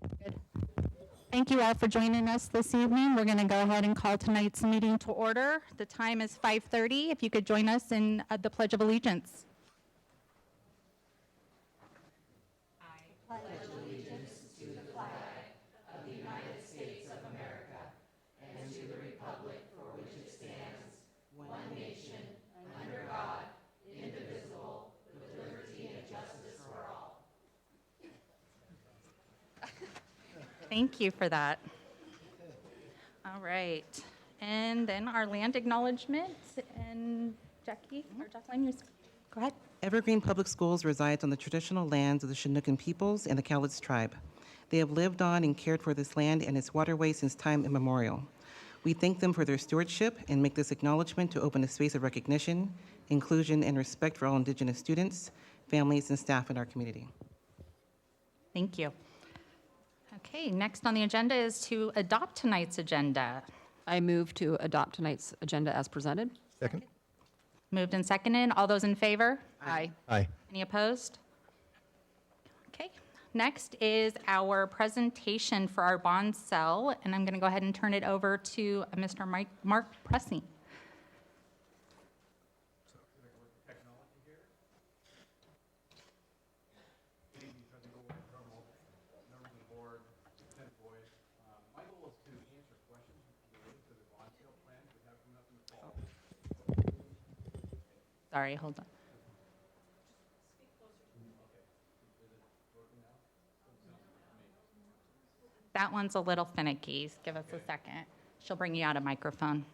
Good. Thank you all for joining us this evening. We're going to go ahead and call tonight's meeting to order. The time is 5:30. If you could join us in the Pledge of Allegiance. Thank you for that. All right. And then our land acknowledgement. And Jackie, or Jacqueline, go ahead. Evergreen Public Schools resides on the traditional lands of the Chinookan peoples and the Cowlitz tribe. They have lived on and cared for this land and its waterways since time immemorial. We thank them for their stewardship and make this acknowledgement to open a space of recognition, inclusion, and respect for all Indigenous students, families, and staff in our community. Thank you. Okay, next on the agenda is to adopt tonight's agenda. I move to adopt tonight's agenda as presented. Second? Moved and seconded. All those in favor? Aye. Aye. Any opposed? Okay, next is our presentation for our bond sale, and I'm going to go ahead and turn it over to Mr. Mark Pressing. Sorry, hold on. That one's a little finicky. Give us a second. She'll bring you out a microphone.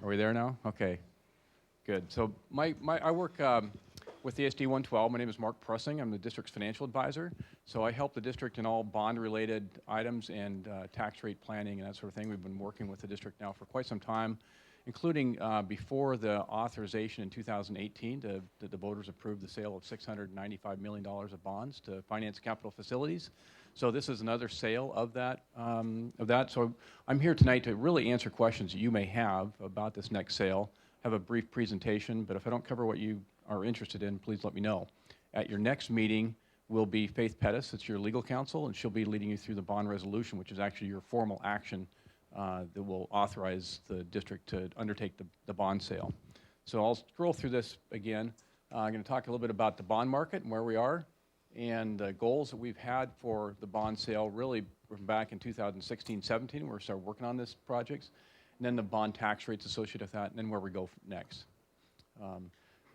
Are we there now? Okay, good. So I work with the SD 112. My name is Mark Pressing. I'm the district's financial advisor. So I help the district in all bond-related items and tax rate planning and that sort of thing. We've been working with the district now for quite some time, including before the authorization in 2018 that the voters approved the sale of $695 million of bonds to finance capital facilities. So this is another sale of that. So I'm here tonight to really answer questions that you may have about this next sale. Have a brief presentation, but if I don't cover what you are interested in, please let me know. At your next meeting will be Faith Pettis. It's your legal counsel, and she'll be leading you through the bond resolution, which is actually your formal action that will authorize the district to undertake the bond sale. So I'll scroll through this again. I'm going to talk a little bit about the bond market and where we are, and the goals that we've had for the bond sale really from back in 2016-17 when we started working on this project, and then the bond tax rates associated with that, and then where we go next.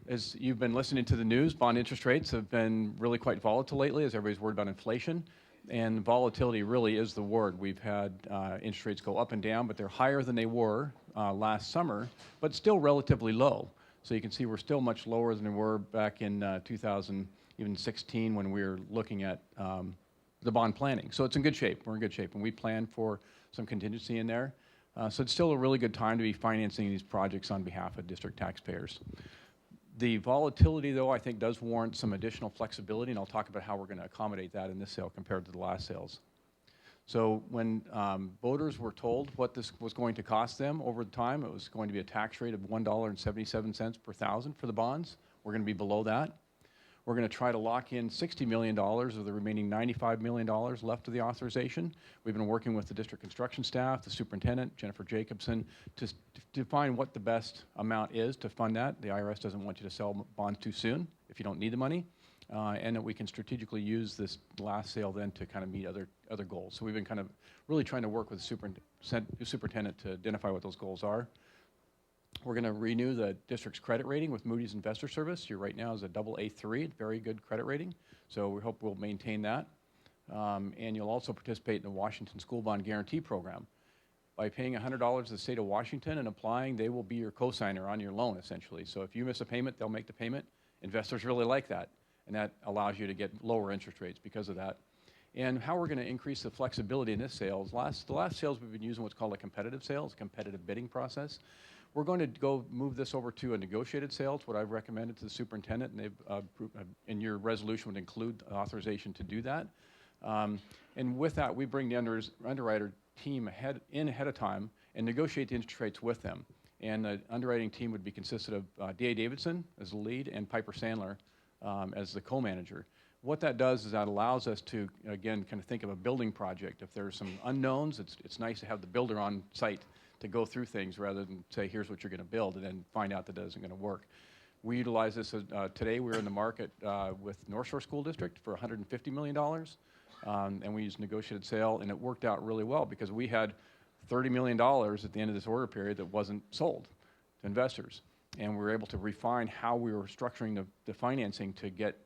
As you've been listening to the news, bond interest rates have been really quite volatile lately as everybody's worried about inflation. And volatility really is the word. We've had interest rates go up and down, but they're higher than they were last summer, but still relatively low. So you can see we're still much lower than we were back in 2016 when we were looking at the bond planning. So it's in good shape. We're in good shape. And we plan for some contingency in there. So it's still a really good time to be financing these projects on behalf of district taxpayers. The volatility, though, I think does warrant some additional flexibility, and I'll talk about how we're going to accommodate that in this sale compared to the last sales. So when voters were told what this was going to cost them over time, it was going to be a tax rate of $1.77 per thousand for the bonds. We're going to be below that. We're going to try to lock in $60 million of the remaining $95 million left of the authorization. We've been working with the district construction staff, the superintendent, Jennifer Jacobson, to define what the best amount is to fund that. The IRS doesn't want you to sell bonds too soon if you don't need the money, and that we can strategically use this last sale then to kind of meet other goals. So we've been kind of really trying to work with the superintendent to identify what those goals are. We're going to renew the district's credit rating with Moody's Investor Service. Your right now is a AA3, very good credit rating. So we hope we'll maintain that. And you'll also participate in the Washington School Bond Guarantee Program. By paying $100 to the state of Washington and applying, they will be your cosigner on your loan, essentially. So if you miss a payment, they'll make the payment. Investors really like that, and that allows you to get lower interest rates because of that. And how we're going to increase the flexibility in this sales. The last sales we've been using what's called a competitive sales, a competitive bidding process. We're going to go move this over to a negotiated sale. It's what I've recommended to the superintendent, and they've and your resolution would include authorization to do that. And with that, we bring the underwriter team ahead of time and negotiate the interest rates with them. And the underwriting team would be consisted of D.A. Davidson as the lead and Piper Sandler as the co-manager. What that does is that allows us to, again, kind of think of a building project. If there's some unknowns, it's nice to have the builder on site to go through things rather than say, here's what you're going to build, and then find out that it isn't going to work. We utilize this. Today we're in the market with North Shore School District for $150 million, and we used negotiated sale, and it worked out really well because we had $30 million at the end of this order period that wasn't sold to investors. And we were able to refine how we were structuring the financing to get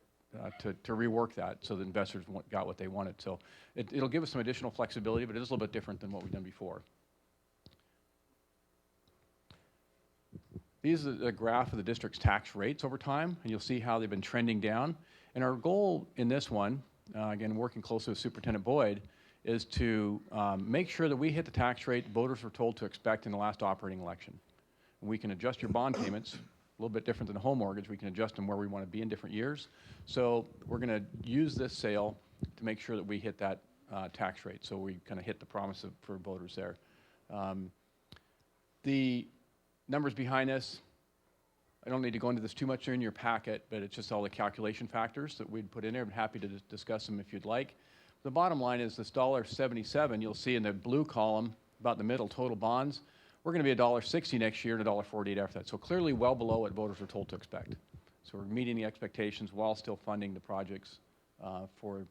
to rework that so that investors got what they wanted. So it'll give us some additional flexibility, but it is a little bit different than what we've done before. These are the graph of the district's tax rates over time, and you'll see how they've been trending down. And our goal in this one, again, working closely with Superintendent Boyd, is to make sure that we hit the tax rate voters were told to expect in the last operating election. And we can adjust your bond payments, a little bit different than a home mortgage. We can adjust them where we want to be in different years. So we're going to use this sale to make sure that we hit that tax rate. So we kind of hit the promise for voters there. The numbers behind this, I don't need to go into this too much. They're in your packet, but it's just all the calculation factors that we'd put in there. I'm happy to discuss them if you'd like. The bottom line is this $1.77, you'll see in the blue column, about the middle, total bonds. We're going to be $1.60 next year and $1.48 after that. So clearly well below what voters were told to expect. So we're meeting the expectations while still funding the projects for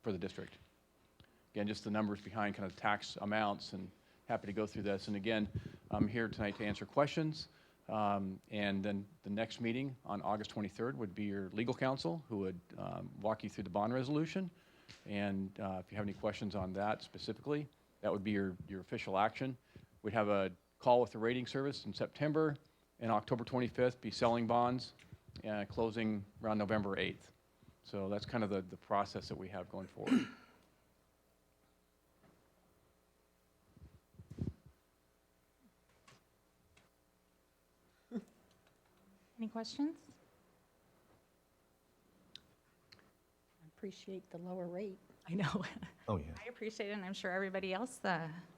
the district. Again, just the numbers behind kind of tax amounts, and happy to go through this. And again, I'm here tonight to answer questions. And then the next meeting on August 23rd would be your legal counsel who would walk you through the bond resolution. And if you have any questions on that specifically, that would be your official action. We'd have a call with the rating service in September, and October 25th be selling bonds, closing around November 8th. So that's kind of the process that we have going forward. Any questions? I appreciate the lower rate. I know. Oh, yeah. I appreciate it, and I'm sure everybody else,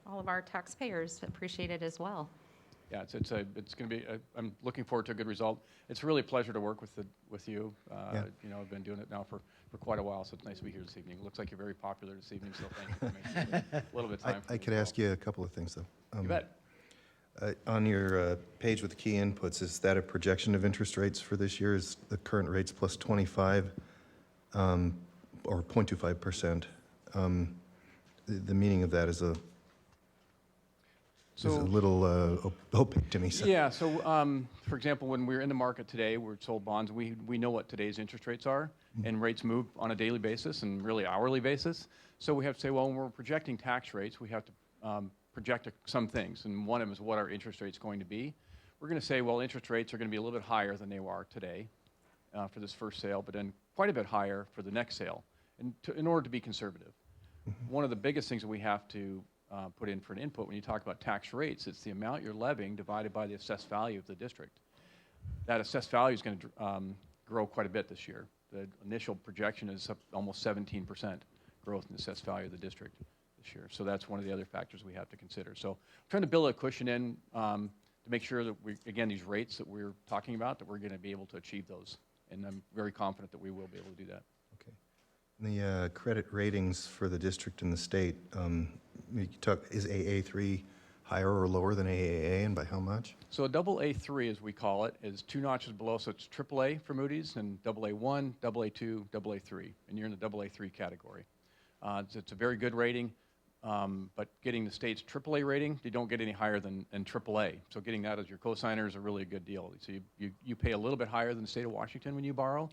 all of our taxpayers appreciate it as well. Yeah, it's going to be. I'm looking forward to a good result. It's really a pleasure to work with you. Yeah. You know, I've been doing it now for quite a while, so it's nice to be here this evening. It looks like you're very popular this evening, so thank you for making a little bit of time. I could ask you a couple of things, though. You bet. On your page with the key inputs, is that a projection of interest rates for this year? Is the current rates plus 25 or 0.25%? The meaning of that is a little opaque to me. So. Yeah, so for example, when we're in the market today, we're sold bonds, we know what today's interest rates are, and rates move on a daily basis and really hourly basis. So we have to say, well, when we're projecting tax rates, we have to project some things, and one of them is what our interest rate's going to be. We're going to say, well, interest rates are going to be a little bit higher than they are today for this first sale, but then quite a bit higher for the next sale, in order to be conservative. One of the biggest things that we have to put in for an input when you talk about tax rates, it's the amount you're levying divided by the assessed value of the district. That assessed value is going to grow quite a bit this year. The initial projection is up almost 17% growth in the assessed value of the district this year. So that's one of the other factors we have to consider. So trying to build a cushion in to make sure that again, these rates that we're talking about, that we're going to be able to achieve those. And I'm very confident that we will be able to do that. Okay. The credit ratings for the district and the state, is AA3 higher or lower than AAA, and by how much? So a AA3, as we call it, is 2 notches below. So it's AAA for Moody's, and AA1, AA2, AA3, and you're in the AA3 category. It's a very good rating, but getting the state's AAA rating, you don't get any higher than AAA. So getting that as your cosigner is a really good deal. So you pay a little bit higher than the state of Washington when you borrow,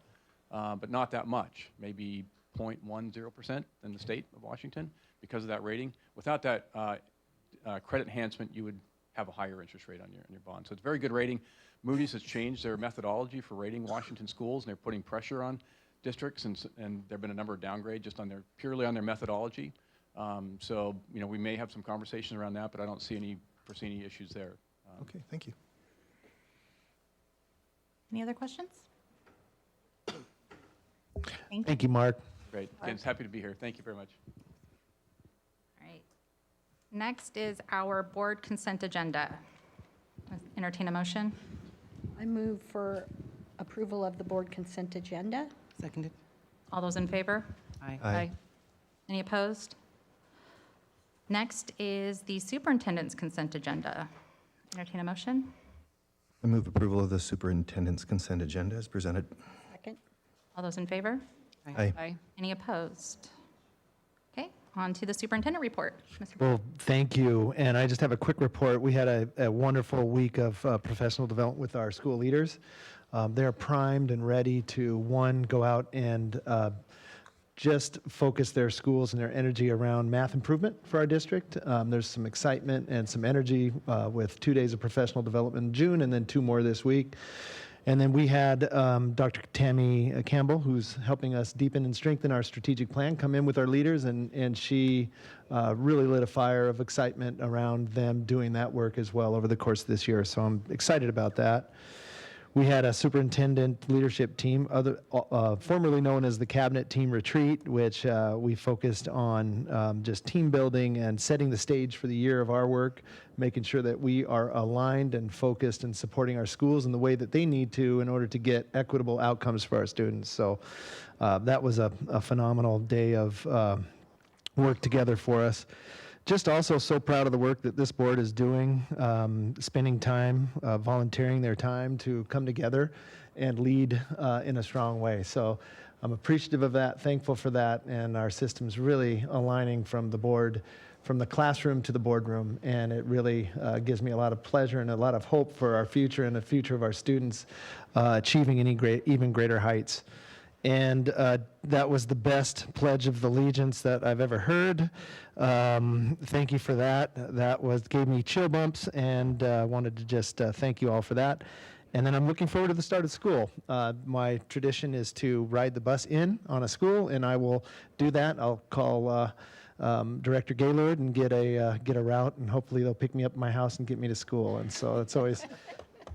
but not that much, maybe 0.10% than the state of Washington because of that rating. Without that credit enhancement, you would have a higher interest rate on your bond. So it's a very good rating. Moody's has changed their methodology for rating Washington schools, and they're putting pressure on districts, and there have been a number of downgrades just purely on their methodology. So we may have some conversation around that, but I don't foresee any issues there. Okay, thank you. Any other questions? Thank you, Mark. Great. Again, happy to be here. Thank you very much. All right. Next is our board consent agenda. Entertain a motion. I move for approval of the board consent agenda. Seconded. All those in favor? Aye. Aye. Any opposed? Next is the superintendent's consent agenda. Entertain a motion. I move approval of the superintendent's consent agenda as presented. Second. All those in favor? Aye. Aye. Any opposed? Okay, on to the superintendent report. Mr. Well, thank you. And I just have a quick report. We had a wonderful week of professional development with our school leaders. They're primed and ready to, one, go out and just focus their schools and their energy around math improvement for our district. There's some excitement and some energy with 2 days of professional development in June and then 2 more this week. And then we had Dr. Tammy Campbell, who's helping us deepen and strengthen our strategic plan, come in with our leaders, and she really lit a fire of excitement around them doing that work as well over the course of this year. So I'm excited about that. We had a superintendent leadership team, formerly known as the Cabinet Team Retreat, which we focused on just team building and setting the stage for the year of our work, making sure that we are aligned and focused and supporting our schools in the way that they need to in order to get equitable outcomes for our students. So that was a phenomenal day of work together for us. Just also so proud of the work that this board is doing, spending time, volunteering their time to come together and lead in a strong way. So I'm appreciative of that, thankful for that, and our system's really aligning from the board, from the classroom to the boardroom, and it really gives me a lot of pleasure and a lot of hope for our future and the future of our students achieving even greater heights. And that was the best pledge of allegiance that I've ever heard. Thank you for that. That gave me chill bumps, and wanted to just thank you all for that. And then I'm looking forward to the start of school. My tradition is to ride the bus in on a school, and I will do that. I'll call Director Gaylord and get a route, and hopefully they'll pick me up at my house and get me to school. And so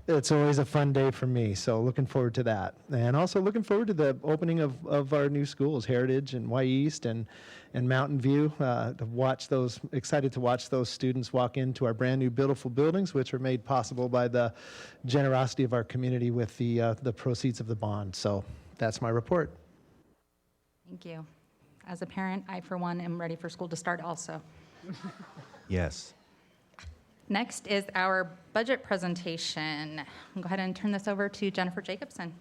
it's always a fun day for me, so looking forward to that. And also looking forward to the opening of our new schools, Heritage and Y East and Mountain View, excited to watch those students walk into our brand new beautiful buildings, which are made possible by the generosity of our community with the proceeds of the bond. So that's my report. Thank you. As a parent, I, for one, am ready for school to start also. Yes. Next is our budget presentation. I'll go ahead and turn this over to Jennifer Jacobson.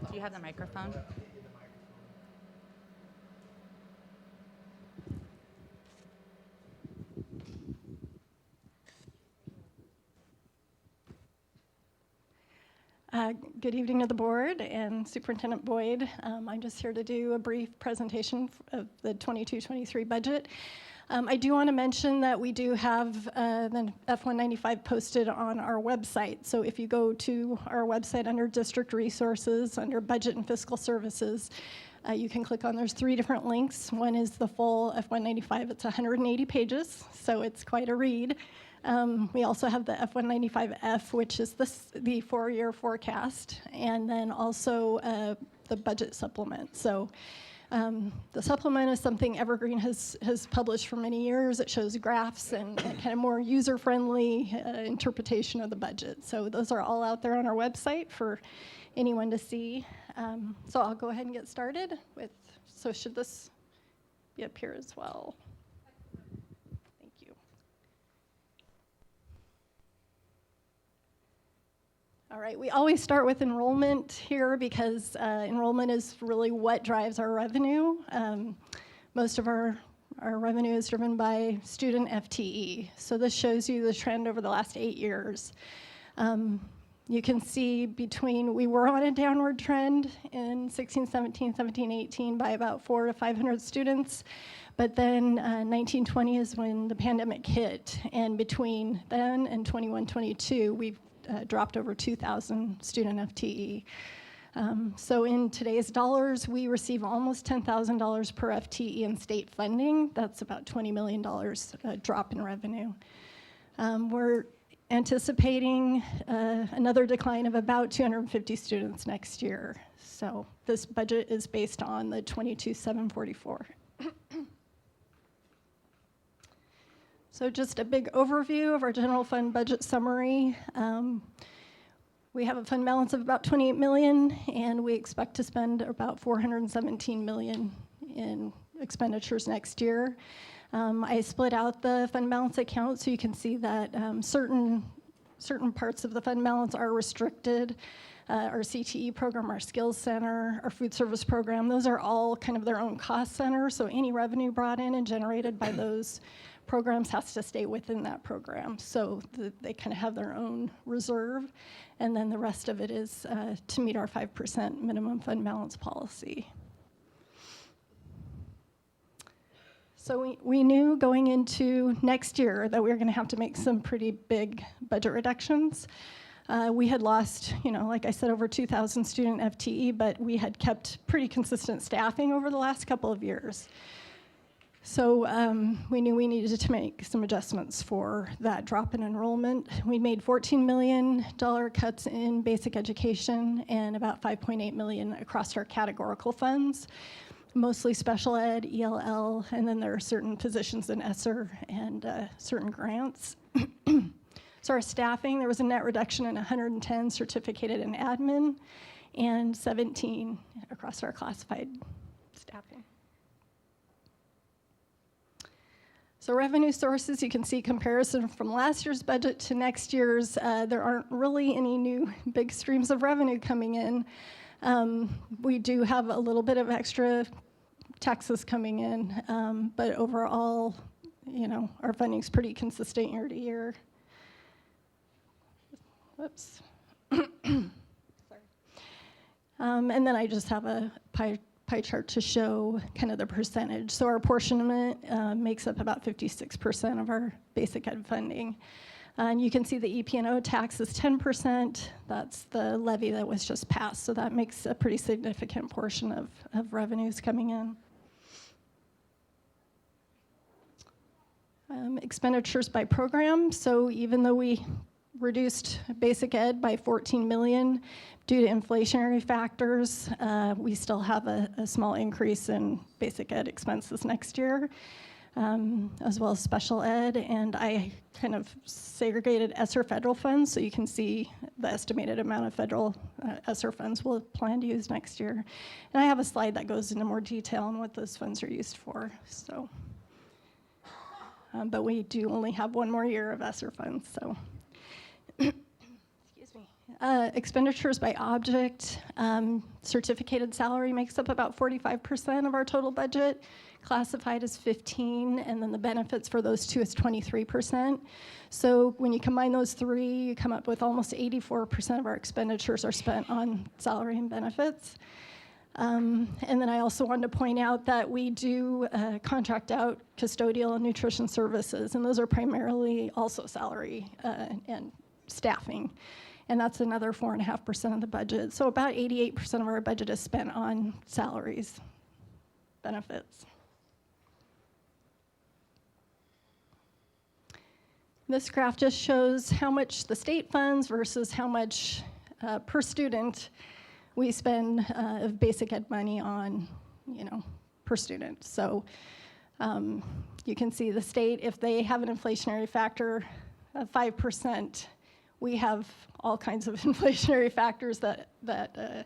Do you have the microphone? Good evening to the board and Superintendent Boyd. I'm just here to do a brief presentation of the 22-23 budget. I do want to mention that we do have the F-195 posted on our website. So if you go to our website under District Resources, under Budget and Fiscal Services, you can click on, there's 3 different links. One is the full F-195. It's 180 pages, so it's quite a read. We also have the F-195F, which is the 4-year forecast, and then also the budget supplement. So the supplement is something Evergreen has published for many years. It shows graphs and kind of more user-friendly interpretation of the budget. So those are all out there on our website for anyone to see. So I'll go ahead and get started with, so should this be up here as well? Thank you. All right, we always start with enrollment here because enrollment is really what drives our revenue. Most of our revenue is driven by student FTE. So this shows you the trend over the last 8 years. You can see we were on a downward trend in 16, 17, 17, 18 by about 400 to 500 students. But then 19, 20 is when the pandemic hit. And between then and 21, 22, we've dropped over 2,000 student FTE. So in today's dollars, we receive almost $10,000 per FTE in state funding. That's about $20 million drop in revenue. We're anticipating another decline of about 250 students next year. So this budget is based on the 22,744. So just a big overview of our general fund budget summary. We have a fund balance of about 28 million, and we expect to spend about 417 million in expenditures next year. I split out the fund balance account so you can see that certain parts of the fund balance are restricted. Our CTE program, our skills center, our food service program, those are all kind of their own cost center. So any revenue brought in and generated by those programs has to stay within that program. So they kind of have their own reserve. And then the rest of it is to meet our 5% minimum fund balance policy. So we knew going into next year that we were going to have to make some pretty big budget reductions. We had lost, like I said, over 2,000 student FTE, but we had kept pretty consistent staffing over the last couple of years. So we knew we needed to make some adjustments for that drop in enrollment. We made $14 million cuts in basic education and about $5.8 million across our categorical funds, mostly special ed, ELL, and then there are certain positions in ESSER and certain grants. So our staffing, there was a net reduction in 110 certificated in admin and 17 across our classified staffing. So revenue sources, you can see comparison from last year's budget to next year's. There aren't really any new big streams of revenue coming in. We do have a little bit of extra taxes coming in, but overall, our funding's pretty consistent year to year. Whoops. Sorry. And then I just have a pie chart to show kind of the percentage. So our apportionment makes up about 56% of our basic ed funding. And you can see the EP&O tax is 10%. That's the levy that was just passed. So that makes a pretty significant portion of revenues coming in. Expenditures by program. So even though we reduced basic ed by 14 million due to inflationary factors, we still have a small increase in basic ed expenses next year, as well as special ed. And I kind of segregated ESSER federal funds so you can see the estimated amount of federal ESSER funds we'll plan to use next year. And I have a slide that goes into more detail on what those funds are used for. So, but we do only have one more year of ESSER funds, so. Excuse me. Expenditures by object. Certificated salary makes up about 45% of our total budget. Classified is 15%, and then the benefits for those two is 23%. So when you combine those three, you come up with almost 84% of our expenditures are spent on salary and benefits. And then I also wanted to point out that we do contract out custodial and nutrition services, and those are primarily also salary and staffing. And that's another 4.5% of the budget. So about 88% of our budget is spent on salaries, benefits. This graph just shows how much the state funds versus how much per student we spend of basic ed money on, per student. So you can see the state, if they have an inflationary factor of 5%, we have all kinds of inflationary factors that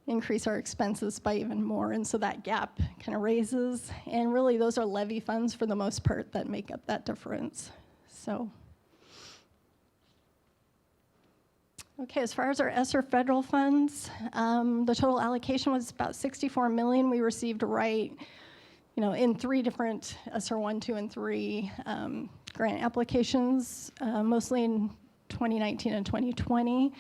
increase our expenses by even more, and so that gap kind of raises. And really, those are levy funds for the most part that make up that difference. So, okay, as far as our ESSER federal funds, the total allocation was about 64 million. We received in 3 different ESSER 1, 2, and 3 grant applications, mostly in 2019 and 2020.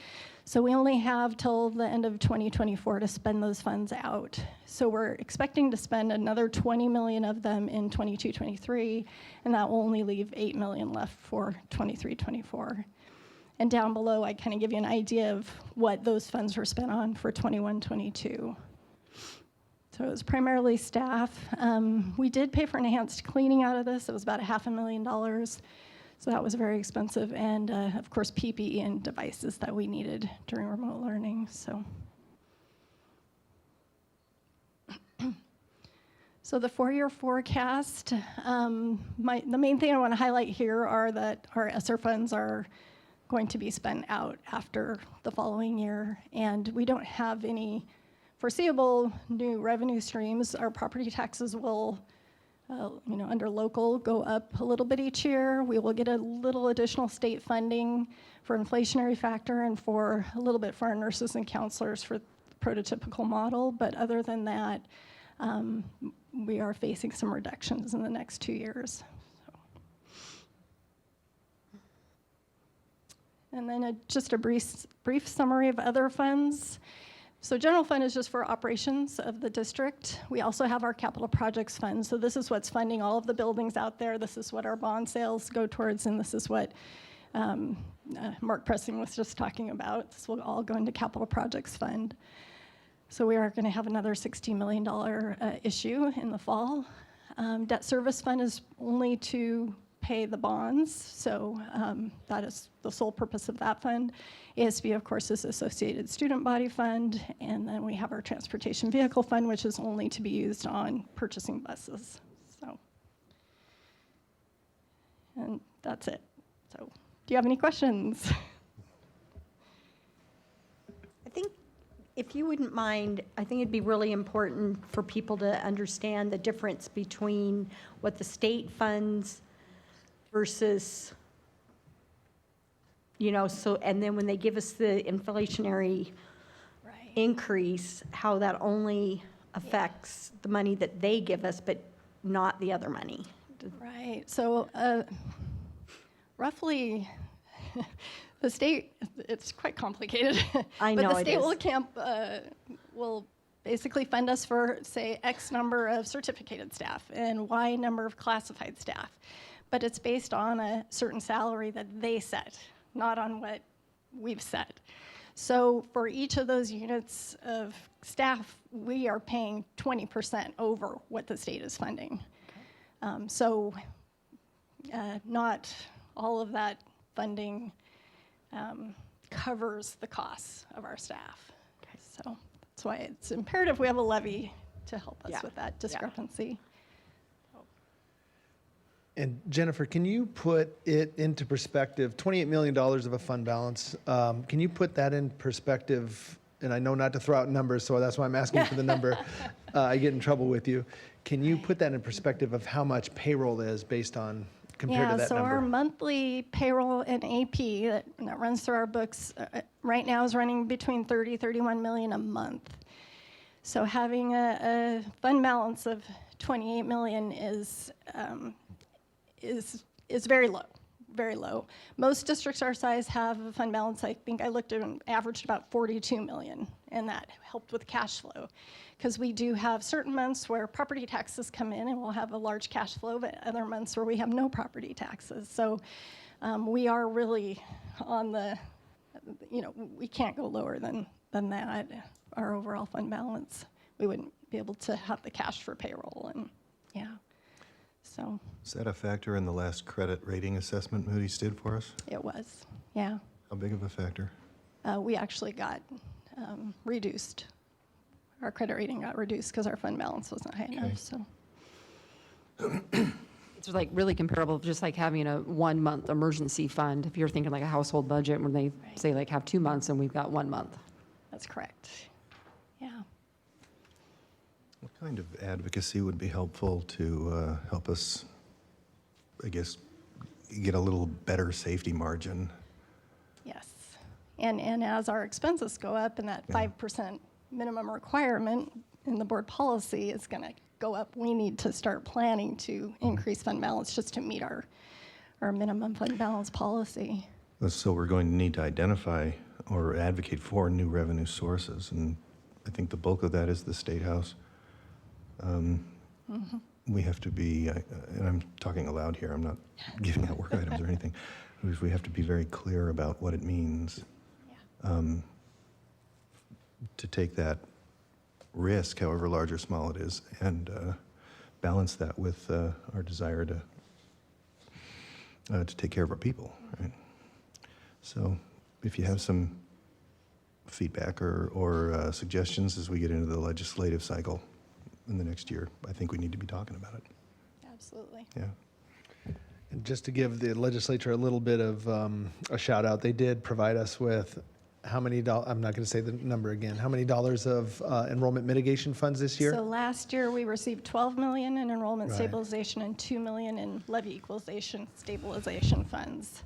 So we only have till the end of 2024 to spend those funds out. So we're expecting to spend another 20 million of them in 22-23, and that will only leave 8 million left for 23-24. And down below, I kind of give you an idea of what those funds were spent on for 21-22. So it was primarily staff. We did pay for enhanced cleaning out of this. It was about $500,000. So that was very expensive. And of course, PPE and devices that we needed during remote learning. So the 4-year forecast, the main thing I want to highlight here are that our ESSER funds are going to be spent out after the following year, and we don't have any foreseeable new revenue streams. Our property taxes will, under local, go up a little bit each year. We will get a little additional state funding for inflationary factor and for a little bit for our nurses and counselors for the prototypical model, but other than that, we are facing some reductions in the next 2 years. And then just a brief summary of other funds. So general fund is just for operations of the district. We also have our capital projects fund. So this is what's funding all of the buildings out there. This is what our bond sales go towards, and this is what Mark Pressing was just talking about. This will all go into capital projects fund. So we are going to have another $60 million issue in the fall. Debt service fund is only to pay the bonds, so that is the sole purpose of that fund. ASB, of course, is Associated Student Body Fund, and then we have our Transportation Vehicle Fund, which is only to be used on purchasing buses. So, and that's it. So, do you have any questions? I think if you wouldn't mind, I think it'd be really important for people to understand the difference between what the state funds versus, so, and then when they give us the inflationary increase, how that only affects the money that they give us, but not the other money. Right. So roughly, the state, it's quite complicated. I know but the it state is. will basically fund us for, say, X number of certificated staff and Y number of classified staff. But it's based on a certain salary that they set, not on what we've set. So for each of those units of staff, we are paying 20% over what the state is funding. So not all of that funding covers the costs of our staff. Okay. So that's why it's imperative we have a levy to help us with that discrepancy. And Jennifer, can you put it into perspective, $28 million of a fund balance, can you put that in perspective? And I know not to throw out numbers, so that's why I'm asking for the number. I get in trouble with you. Can you put that in perspective of how much payroll is based on, compared to that so number? our monthly payroll and AP that runs through our books right now is running between 31 million a month. So having a fund balance of 28 million is very low, very low. Most districts our size have a fund balance, I think I looked at an averaged about 42 million, and that helped with cash flow. Because we do have certain months where property taxes come in and we'll have a large cash flow, but other months where we have no property taxes. So we are really on the, we can't go lower than that, our overall fund balance. We wouldn't be able to have the cash for payroll and, so. Is that a factor in the last credit rating assessment Moody's did for us? It was, yeah. How big of a factor? We actually got reduced. Our credit rating got reduced because our fund balance wasn't high enough, so. It's like really comparable, just like having a 1-month emergency fund. If you're thinking like a household budget, when they say like have 2 months and we've got 1 month. That's correct, yeah. What kind of advocacy would be helpful to help us, I guess, get a little better safety margin? Yes, and as our expenses go up and that 5% minimum requirement in the board policy is going to go up, we need to start planning to increase fund balance just to meet our minimum fund balance policy. So we're going to need to identify or advocate for new revenue sources, and I think the bulk of that is the State House. We have to be, and I'm talking aloud here, I'm not giving out work items or anything. we have to be very clear about what it means to take that risk, however large or small it is, and balance that with our desire to take care of our people. Right? So, if you have some feedback or suggestions as we get into the legislative cycle in the next year, I think we need to be talking about it. Absolutely. Yeah. And just to give the legislature a little bit of a shout out, they did provide us with how many dollars, I'm not going to say the number again, how many dollars of enrollment mitigation funds this year? So last year, we received 12 million in enrollment Right. stabilization and 2 million in levy equalization stabilization funds.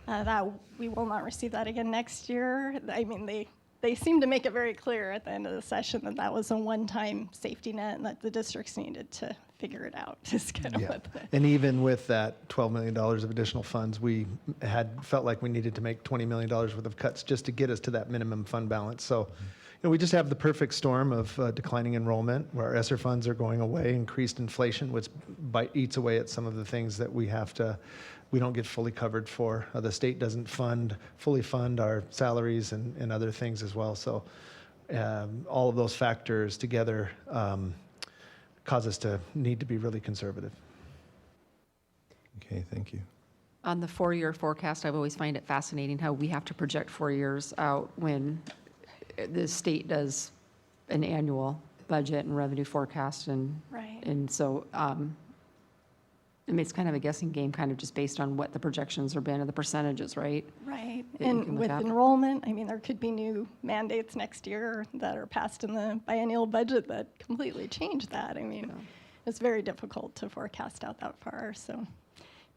That we will not receive that again next year. I mean, they seemed to make it very clear at the end of the session that that was a one-time safety net and that the districts needed to figure it out. Is kind of Yeah. what the, And even with that $12 million of additional funds, we had felt like we needed to make $20 million worth of cuts just to get us to that minimum fund balance. So, we just have the perfect storm of declining enrollment, where our ESSER funds are going away, increased inflation, which eats away at some of the things that we don't get fully covered for. The state doesn't fully fund our salaries and other things as well. So all of those factors together cause us to need to be really conservative. Okay, thank you. On the 4-year forecast, I've always find it fascinating how we have to project 4 years out when the state does an annual budget and revenue forecast. right. And so, I mean, it's kind of a guessing game, kind of just based on what the projections have been and the percentages, right? Right. that you can And look with at. enrollment, I mean, there could be new mandates next year that are passed in the biennial budget that completely change that. I mean, it's very difficult to forecast out that far. So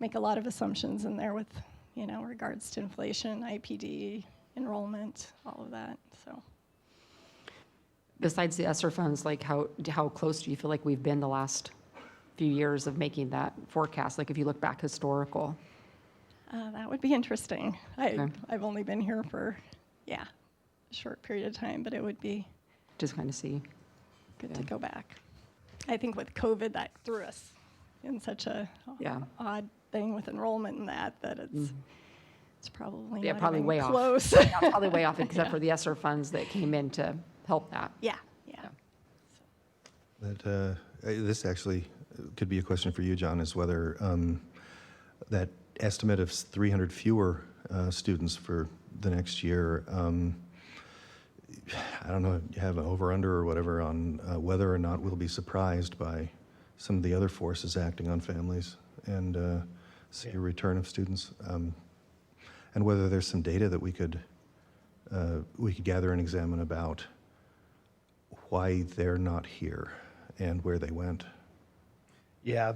make a lot of assumptions in there with, regards to inflation, IPD, enrollment, all of that. So Besides the ESSER funds, like how close do you feel like we've been the last few years of making that forecast? Like if you look back historical. that would be interesting. Okay. I've only been here for, a short period of time, but it would be Just kind of see. good to go back. I think with COVID, that threw us in such a Yeah. odd thing with enrollment and that it's probably Yeah, not probably even way off. close. Yeah, probably way off, except for the ESSER funds that came in to help that. yeah. This actually could be a question for you, John, is whether that estimate of 300 fewer students for the next year, I don't know if you have an over-under or whatever on whether or not we'll be surprised by some of the other forces acting on families and see a return of students, and whether there's some data that we could gather and examine about why they're not here and where they went. Yeah,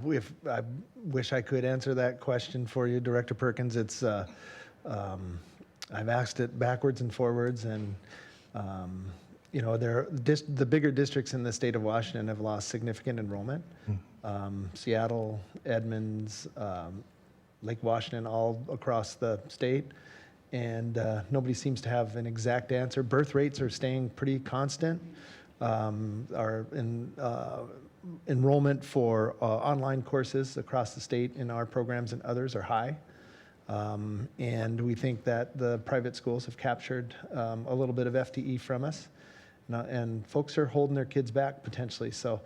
I wish I could answer that question for you, Director Perkins. It's I've asked it backwards and forwards, and the bigger districts in the state of Washington have lost significant enrollment. Seattle, Edmonds, Lake Washington, all across the state, and nobody seems to have an exact answer. Birth rates are staying pretty constant. Enrollment for online courses across the state in our programs and others are high. And we think that the private schools have captured a little bit of FTE from us. And folks are holding their kids back potentially. So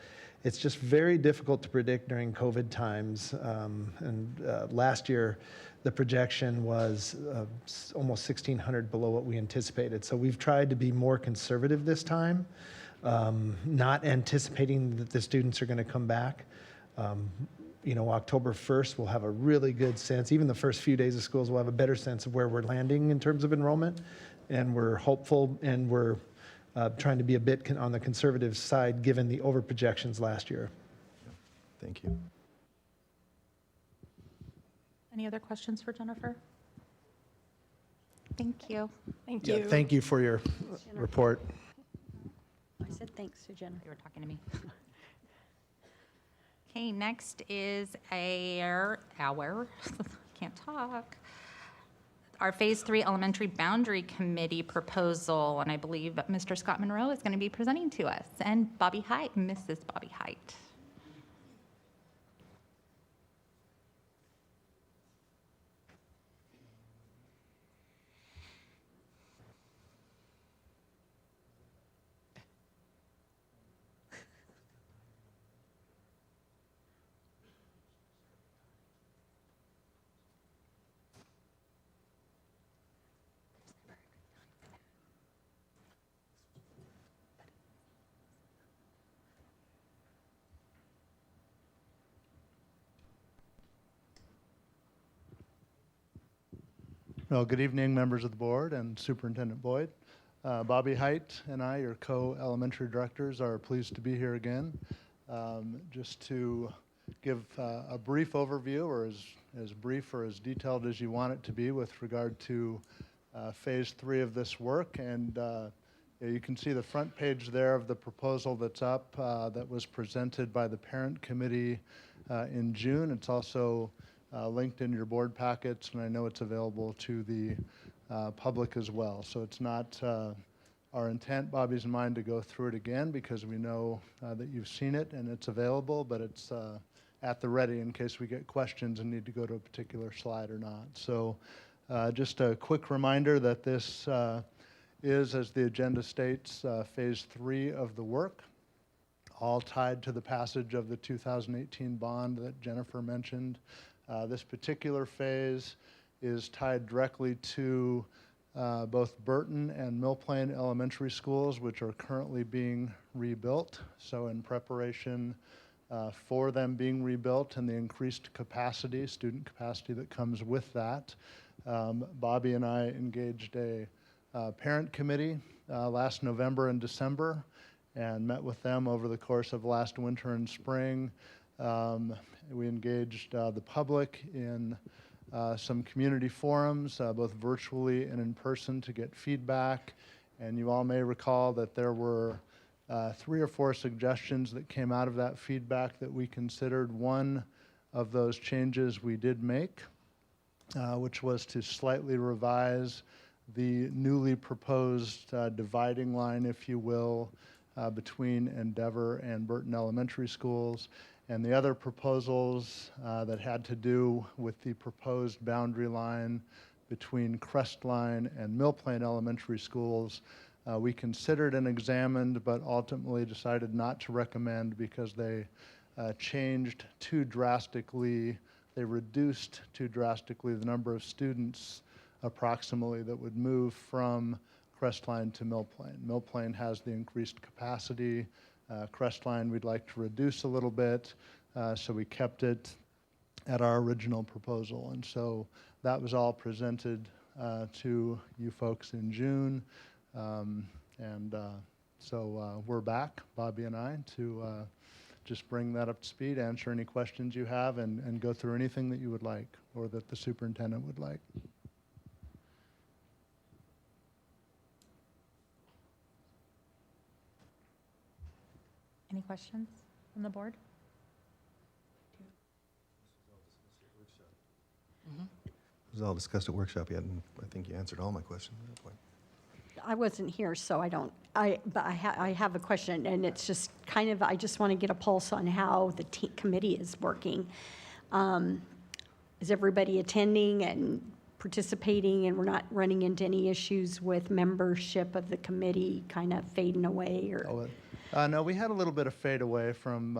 it's just very difficult to predict during COVID times. Last year, the projection was almost 1,600 below what we anticipated. So we've tried to be more conservative this time. Not anticipating that the students are going to come back. October 1st, we'll have a really good sense. Even the first few days of schools, we'll have a better sense of where we're landing in terms of enrollment. And we're hopeful, and we're trying to be a bit on the conservative side given the over projections last year. Thank you. Any other questions for Jennifer? Thank you. Thank Yeah, you. thank you for your report. I said thanks to Jennifer. You were talking to me. Okay, next is our can't talk. Our Phase 3 Elementary Boundary Committee proposal, and I believe Mr. Scott Monroe is going to be presenting to us, and Mrs. Bobby Height. Well, good evening, members of the board and Superintendent Boyd. Bobby Height and I, your co-elementary directors, are pleased to be here again. Just to give a brief overview, or as brief or as detailed as you want it to be with regard to phase 3 of this work. And you can see the front page there of the proposal that's up that was presented by the parent committee in June. It's also linked in your board packets, and I know it's available to the public as well. So it's not our intent, Bobby's and mine, to go through it again because we know that you've seen it and it's available, but it's at the ready in case we get questions and need to go to a particular slide or not. So just a quick reminder that this is, as the agenda states, phase 3 of the work, all tied to the passage of the 2018 bond that Jennifer mentioned. This particular phase is tied directly to both Burton and Mill Plain elementary schools, which are currently being rebuilt. So in preparation for them being rebuilt and the increased capacity, student capacity that comes with that, Bobby and I engaged a parent committee last November and December and met with them over the course of last winter and spring. We engaged the public in some community forums, both virtually and in person, to get feedback. And you all may recall that there were 3 or 4 suggestions that came out of that feedback that we considered. One of those changes we did make, which was to slightly revise the newly proposed dividing line, if you will, between Endeavor and Burton Elementary Schools. And the other proposals that had to do with the proposed boundary line between Crestline and Mill Plain Elementary Schools, we considered and examined, but ultimately decided not to recommend because they changed too drastically. They reduced too drastically the number of students approximately that would move from Crestline to Mill Plain. Mill Plain has the increased capacity. Crestline we'd like to reduce a little bit, so we kept it at our original proposal. And so that was all presented to you folks in June. So we're back, Bobby and I, to just bring that up to speed, answer any questions you have, and go through anything that you would like or that the superintendent would like. Any questions from the board? It was all discussed at workshop yet, and I think you answered all my questions at that point. I wasn't here, so but I have a question, and it's just kind of, I just want to get a pulse on how the committee is working. Is everybody attending and participating, and we're not running into any issues with membership of the committee kind of fading away, or? No, we had a little bit of fade away from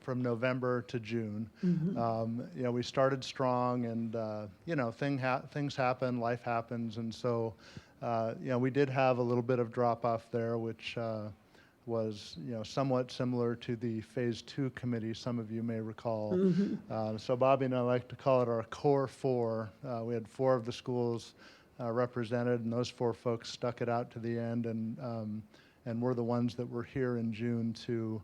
November to June. We started strong, and things happen, life happens, and so we did have a little bit of drop off there, which was somewhat similar to the phase 2 committee. Some of you may recall. So Bobby and I like to call it our core 4. We had 4 of the schools represented, and those 4 folks stuck it out to the end, and we're the ones that were here in June to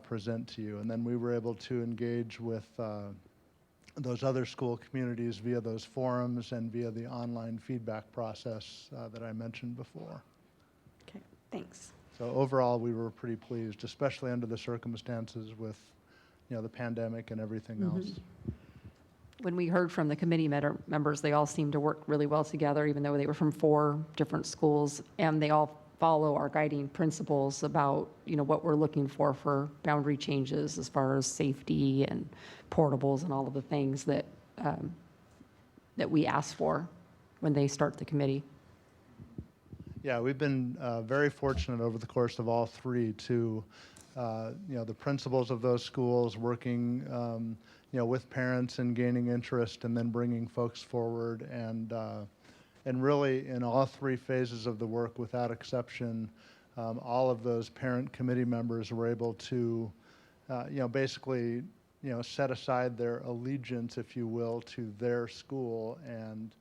present to you. And then we were able to engage with those other school communities via those forums and via the online feedback process that I mentioned before. Okay, thanks. So overall, we were pretty pleased, especially under the circumstances with the pandemic and everything else. When we heard from the committee members, they all seemed to work really well together, even though they were from 4 different schools, and they all follow our guiding principles about what we're looking for boundary changes as far as safety and portables and all of the things that that we ask for when they start the committee. Yeah, we've been very fortunate over the course of all 3 to the principals of those schools working with parents and gaining interest, and then bringing folks forward, and really in all 3 phases of the work, without exception, all of those parent committee members were able to basically set aside their allegiance, if you will, to their school, and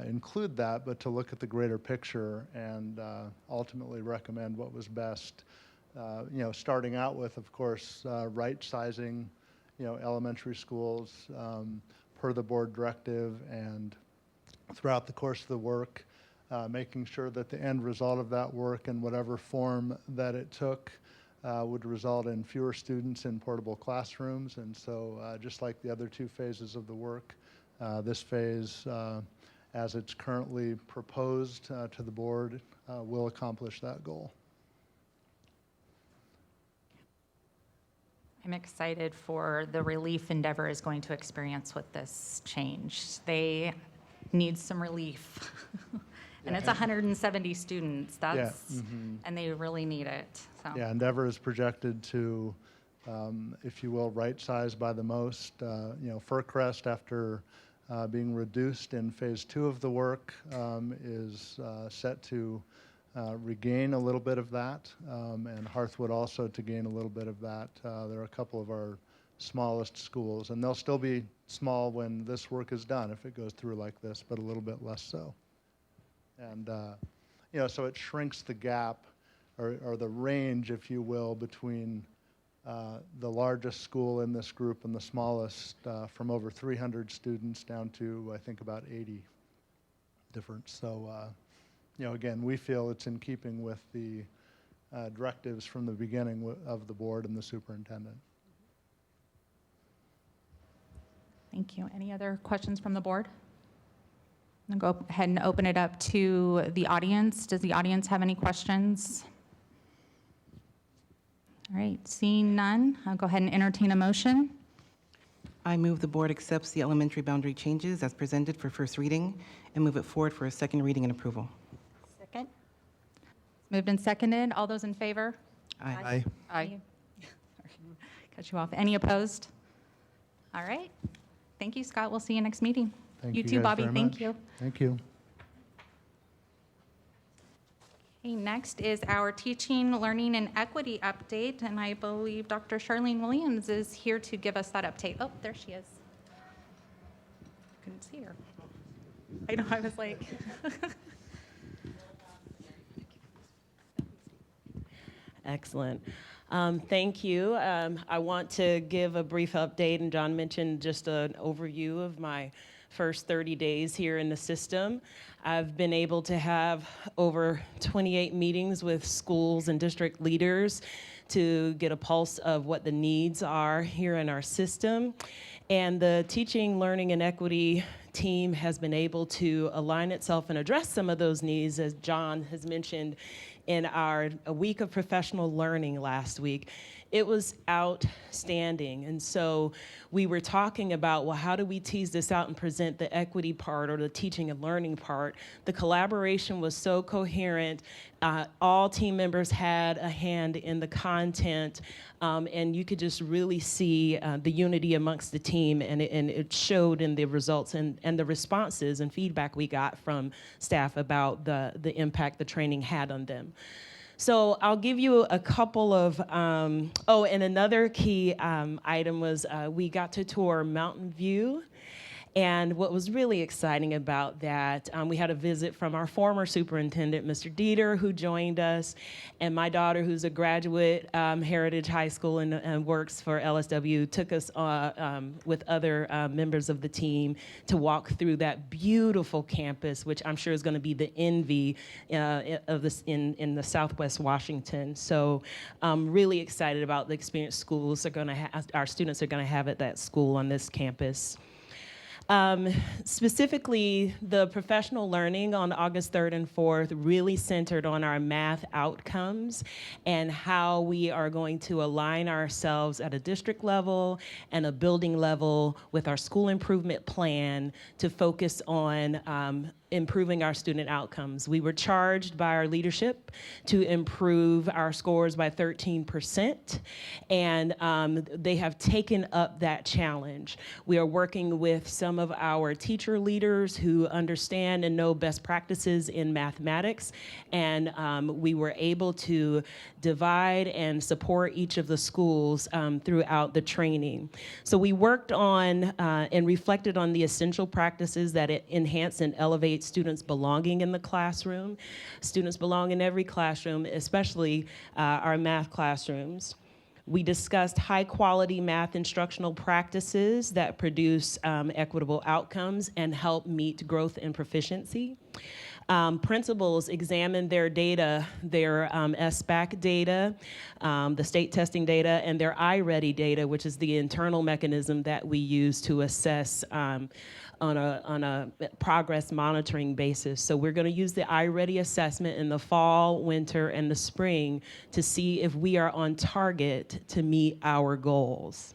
include that, but to look at the greater picture and ultimately recommend what was best. Starting out with, of course, right-sizing, elementary schools per the board directive, and throughout the course of the work, making sure that the end result of that work in whatever form that it took would result in fewer students in portable classrooms. And so just like the other 2 phases of the work, this phase, as it's currently proposed to the board, will accomplish that goal. I'm excited for the relief Endeavor is going to experience with this change. They need some relief. And it's 170 students. That's, and they really need it. So. Yeah, Endeavor is projected to, if you will, right-size by the most. Furcrest, after being reduced in phase 2 of the work, is set to regain a little bit of that, and Hearthwood also to gain a little bit of that. There are a couple of our smallest schools, and they'll still be small when this work is done, if it goes through like this, but a little bit less so. And, so it shrinks the gap, or the range, if you will, between the largest school in this group and the smallest, from over 300 students down to, I think, about 80 difference. So, again, we feel it's in keeping with the directives from the beginning of the board and the superintendent. Thank you. Any other questions from the board? I'll go ahead and open it up to the audience. Does the audience have any questions? All right, seeing none, I'll go ahead and entertain a motion. I move the board accepts the elementary boundary changes as presented for first reading and move it forward for a second reading and approval. Second? Moved and seconded. All those in favor? Aye. Aye. Cut you off. Any opposed? All right. Thank you, Scott. We'll see you next meeting. Thank You you too, guys Bobby. very Thank much. you. Thank you. Okay, next is our teaching, learning, and equity update, and I believe Dr. Charlene Williams is here to give us that update. Oh, there she is. Couldn't see her. I know, I was like. Excellent. Thank you. I want to give a brief update, and John mentioned just an overview of my first 30 days here in the system. I've been able to have over 28 meetings with schools and district leaders to get a pulse of what the needs are here in our system. And the teaching, learning, and equity team has been able to align itself and address some of those needs, as John has mentioned in our week of professional learning last week. It was outstanding. And so we were talking about, well, how do we tease this out and present the equity part or the teaching and learning part? The collaboration was so coherent. All team members had a hand in the content, and you could just really see the unity amongst the team, and it showed in the results and the responses and feedback we got from staff about the impact the training had on them. So I'll give you a couple of, and another key item was we got to tour Mountain View. And what was really exciting about that, we had a visit from our former superintendent, Mr. Dieter, who joined us, and my daughter, who's a graduate, Heritage High School and works for LSW, took us with other members of the team to walk through that beautiful campus, which I'm sure is going to be the envy of this in the Southwest Washington. So I'm really excited about the experience schools are going to have, our students are going to have at that school on this campus. Specifically, the professional learning on August 3rd and 4th really centered on our math outcomes and how we are going to align ourselves at a district level and a building level with our school improvement plan to focus on improving our student outcomes. We were charged by our leadership to improve our scores by 13%, and they have taken up that challenge. We are working with some of our teacher leaders who understand and know best practices in mathematics, and we were able to divide and support each of the schools throughout the training. So we worked on and reflected on the essential practices that enhance and elevate create students belonging in the classroom. Students belong in every classroom, especially our math classrooms. We discussed high-quality math instructional practices that produce equitable outcomes and help meet growth and proficiency. Principals examined their data, their SBAC data, the state testing data, and their iReady data, which is the internal mechanism that we use to assess on a progress monitoring basis. So we're going to use the iReady assessment in the fall, winter, and the spring to see if we are on target to meet our goals.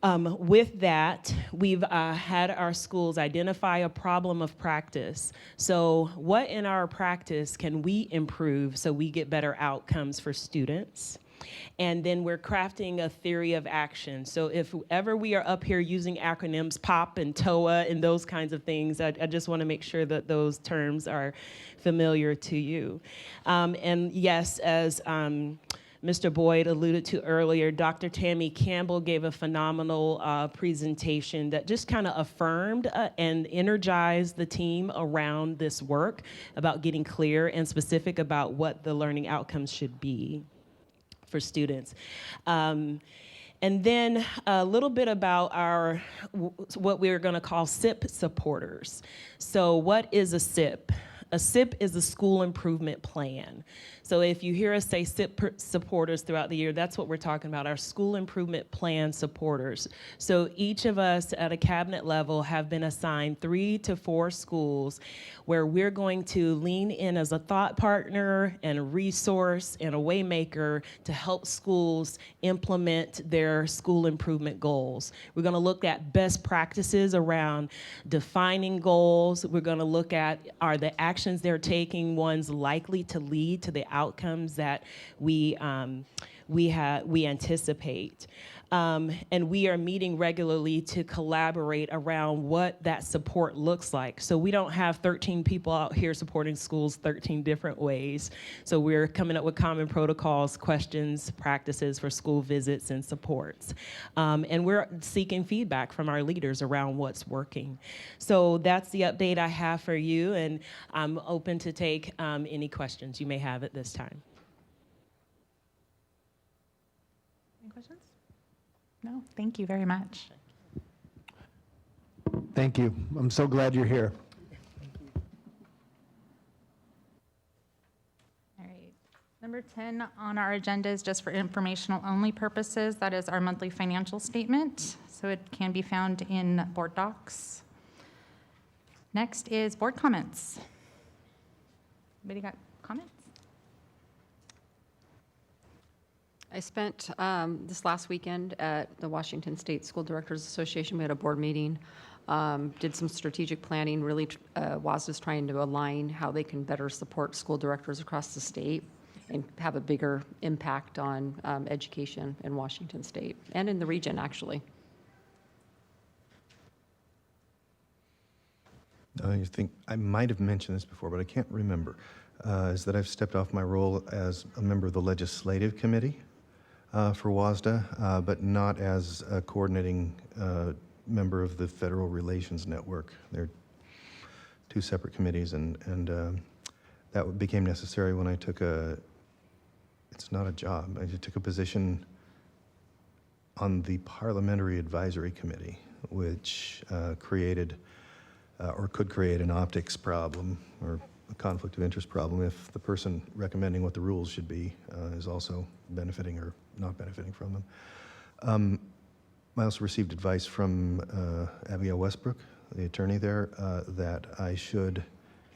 With that, we've had our schools identify a problem of practice. So what in our practice can we improve so we get better outcomes for students? And then we're crafting a theory of action. So if ever we are up here using acronyms, POP and TOA and those kinds of things, I just want to make sure that those terms are familiar to you. And yes, as Mr. Boyd alluded to earlier, Dr. Tammy Campbell gave a phenomenal presentation that just kind of affirmed and energized the team around this work about getting clear and specific about what the learning outcomes should be for students. And then a little bit about what we're going to call SIP supporters. So what is a SIP? A SIP is a school improvement plan. So if you hear us say SIP supporters throughout the year, that's what we're talking about, our school improvement plan supporters. So each of us at a cabinet level have been assigned 3 to 4 schools where we're going to lean in as a thought partner and a resource and a waymaker to help schools implement their school improvement goals. We're going to look at best practices around defining goals. We're going to look at, are the actions they're taking ones likely to lead to the outcomes that we anticipate. And we are meeting regularly to collaborate around what that support looks like. So we don't have 13 people out here supporting schools 13 different ways. So we're coming up with common protocols, questions, practices for school visits and supports. And we're seeking feedback from our leaders around what's working. So that's the update I have for you, and I'm open to take any questions you may have at this time. Any questions? No, thank you very much. Thank you. I'm so glad you're here. All right. Number 10 on our agenda is just for informational only purposes. That is our monthly financial statement. So it can be found in board docs. Next is board comments. Anybody got comments? I spent this last weekend at the Washington State School Directors Association. We had a board meeting, did some strategic planning. Really, WASDA's trying to align how they can better support school directors across the state and have a bigger impact on education in Washington State and in the region, actually. I think I might have mentioned this before, but I can't remember, is that I've stepped off my role as a member of the legislative committee for WASDA, but not as a coordinating member of the Federal Relations Network. They're 2 separate committees, and that became necessary when I took it's not a job, I just took a position on the Parliamentary Advisory Committee, which created or could create an optics problem or a conflict of interest problem if the person recommending what the rules should be is also benefiting or not benefiting from them. I also received advice from Abigail Westbrook, the attorney there, that I should,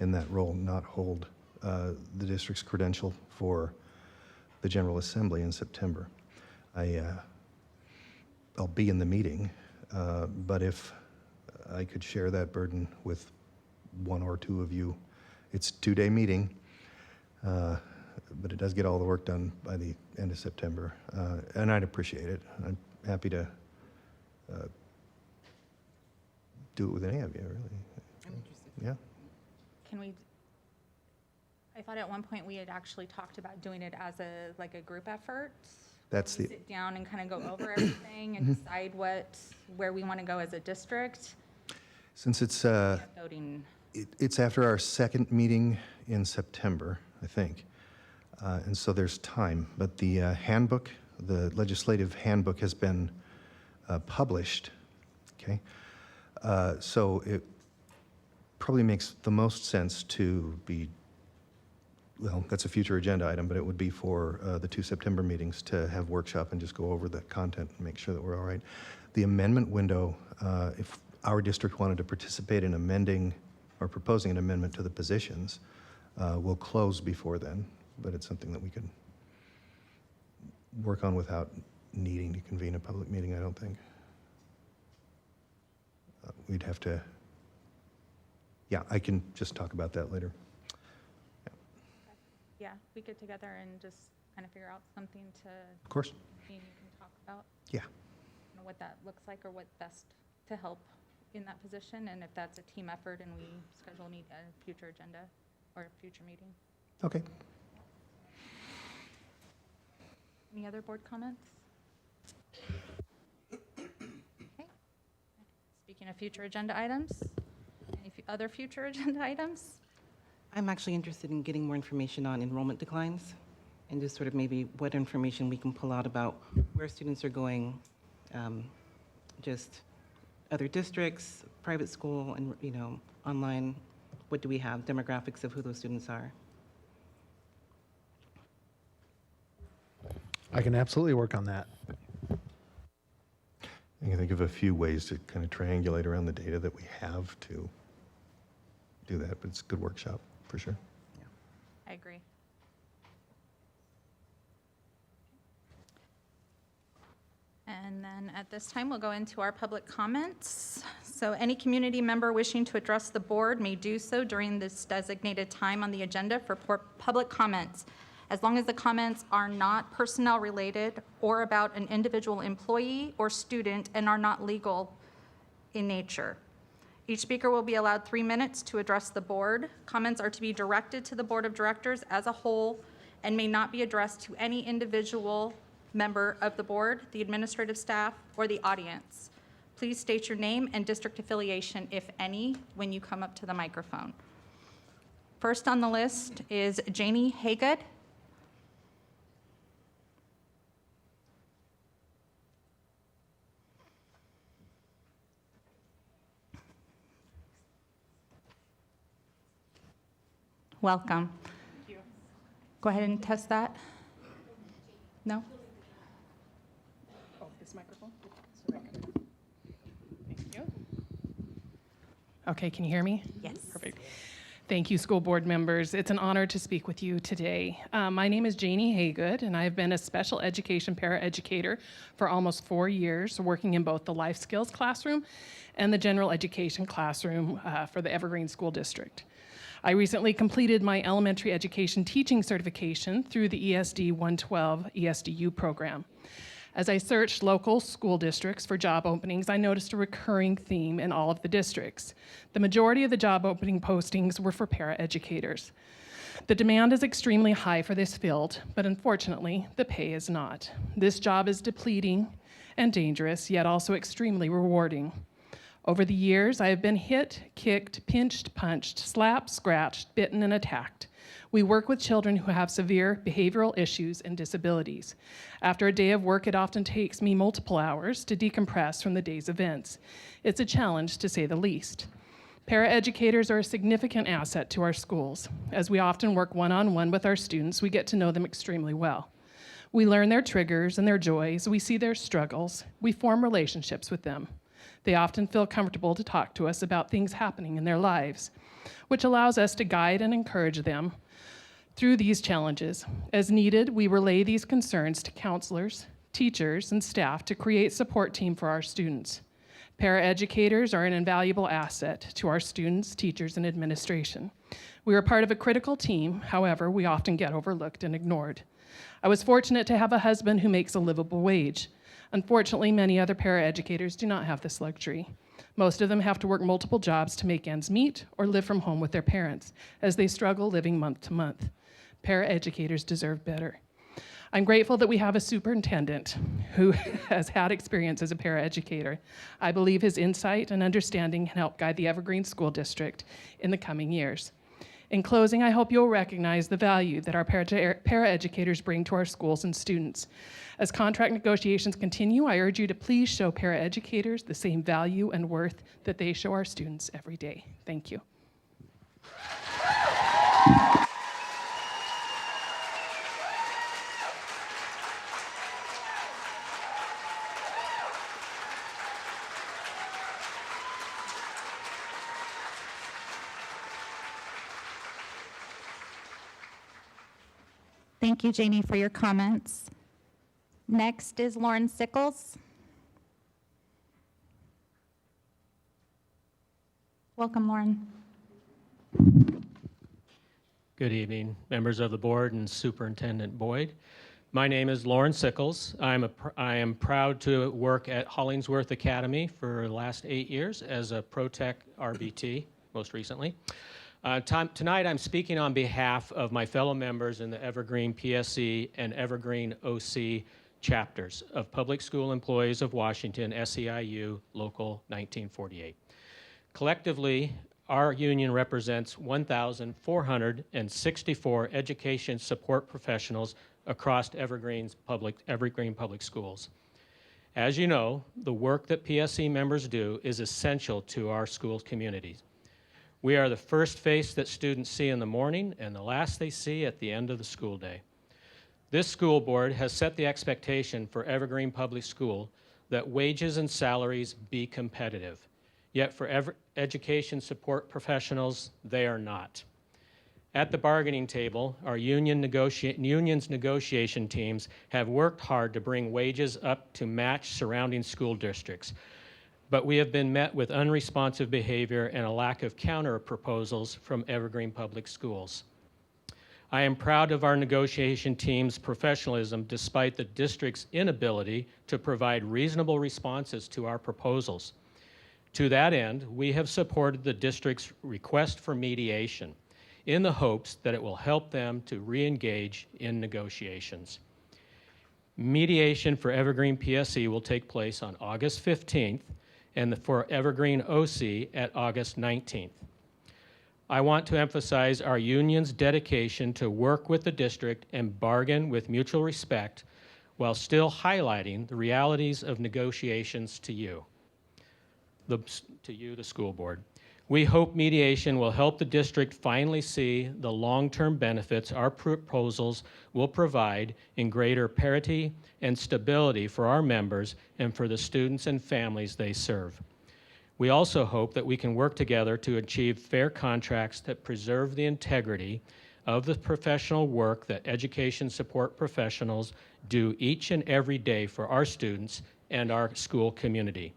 in that role, not hold the district's credential for the General Assembly in September. I'll be in the meeting, but if I could share that burden with 1 or 2 of you. It's a 2-day meeting, but it does get all the work done by the end of September, and I'd appreciate it. I'm happy to do it with any of you, really. I'm interested. Yeah. Can we, I thought at one point we had actually talked about doing it as a group effort. That's We the, sit down and kind of go over everything and decide where we want to go as a district. since it's, Voting. It's after our second meeting in September, I think. And so there's time. But the handbook, the legislative handbook has been published, okay? So it probably makes the most sense to be, well, that's a future agenda item, but it would be for the 2 September meetings to have workshop and just go over the content and make sure that we're all right. The amendment window, if our district wanted to participate in amending or proposing an amendment to the positions, will close before then, but it's something that we could work on without needing to convene a public meeting, I don't think. We'd have to, yeah, I can just talk about that later. Yeah, we get together and just kind of figure out something to, Of course. you can talk about, Yeah. what that looks like or what best to help in that position, and if that's a team effort and we schedule a future agenda or a future meeting. Okay. Any other board comments? Okay. Speaking of future agenda items, any other future agenda items? I'm actually interested in getting more information on enrollment declines and just sort of maybe what information we can pull out about where students are going, just other districts, private school, and, online. What do we have, demographics of who those students are? I can absolutely work on that. I can think of a few ways to kind of triangulate around the data that we have to do that, but it's a good workshop, for sure. I agree. And then at this time, we'll go into our public comments. So any community member wishing to address the board may do so during this designated time on the agenda for public comments, as long as the comments are not personnel related or about an individual employee or student and are not legal in nature. Each speaker will be allowed 3 minutes to address the board. Comments are to be directed to the board of directors as a whole and may not be addressed to any individual member of the board, the administrative staff, or the audience. Please state your name and district affiliation, if any, when you come up to the microphone. First on the list is Janie Haygood. Welcome. Thank you. Go ahead and test that. No? Oh, this microphone? Thank you. Okay, can you hear me? Yes. Perfect. Thank you, school board members. It's an honor to speak with you today. My name is Janie Haygood, and I've been a special education paraeducator for almost 4 years, working in both the life skills classroom and the general education classroom for the Evergreen School District. I recently completed my elementary education teaching certification through the ESD 112 ESDU program. As I searched local school districts for job openings, I noticed a recurring theme in all of the districts. The majority of the job opening postings were for paraeducators. The demand is extremely high for this field, but unfortunately, the pay is not. This job is depleting and dangerous, yet also extremely rewarding. Over the years, I have been hit, kicked, pinched, punched, slapped, scratched, bitten, and attacked. We work with children who have severe behavioral issues and disabilities. After a day of work, it often takes me multiple hours to decompress from the day's events. It's a challenge, to say the least. Paraeducators are a significant asset to our schools. As we often work one-on-one with our students, we get to know them extremely well. We learn their triggers and their joys. We see their struggles. We form relationships with them. They often feel comfortable to talk to us about things happening in their lives, which allows us to guide and encourage them through these challenges. As needed, we relay these concerns to counselors, teachers, and staff to create a support team for our students. Paraeducators are an invaluable asset to our students, teachers, and administration. We are part of a critical team, however, we often get overlooked and ignored. I was fortunate to have a husband who makes a livable wage. Unfortunately, many other paraeducators do not have this luxury. Most of them have to work multiple jobs to make ends meet or live from home with their parents as they struggle living month to month. Paraeducators deserve better. I'm grateful that we have a superintendent who has had experience as a paraeducator. I believe his insight and understanding can help guide the Evergreen School District in the coming years. In closing, I hope you'll recognize the value that our paraeducators bring to our schools and students. As contract negotiations continue, I urge you to please show paraeducators the same value and worth that they show our students every day. Thank you. Thank you, Janie, for your comments. Next is Lauren Sickles. Welcome, Lauren. Good evening, members of the board and Superintendent Boyd. My name is Lauren Sickles. I am proud to work at Hollingsworth Academy for the last 8 years as a ProTech RBT, most recently. Tonight I'm speaking on behalf of my fellow members in the Evergreen PSC and Evergreen OC chapters of Public School Employees of Washington, SEIU, Local 1948. Collectively, our union represents 1,464 education support professionals across Evergreen Public Schools. As you know, the work that PSC members do is essential to our school communities. We are the first face that students see in the morning and the last they see at the end of the school day. This school board has set the expectation for Evergreen Public School that wages and salaries be competitive. Yet for education support professionals, they are not. At the bargaining table, our union's negotiation teams have worked hard to bring wages up to match surrounding school districts. But we have been met with unresponsive behavior and a lack of counter proposals from Evergreen Public Schools. I am proud of our negotiation team's professionalism despite the district's inability to provide reasonable responses to our proposals. To that end, we have supported the district's request for mediation in the hopes that it will help them to re-engage in negotiations. Mediation for Evergreen PSC will take place on August 15th and for Evergreen OC at August 19th. I want to emphasize our union's dedication to work with the district and bargain with mutual respect while still highlighting the realities of negotiations to you, the school board. We hope mediation will help the district finally see the long-term benefits our proposals will provide in greater parity and stability for our members and for the students and families they serve. We also hope that we can work together to achieve fair contracts that preserve the integrity of the professional work that education support professionals do each and every day for our students and our school community.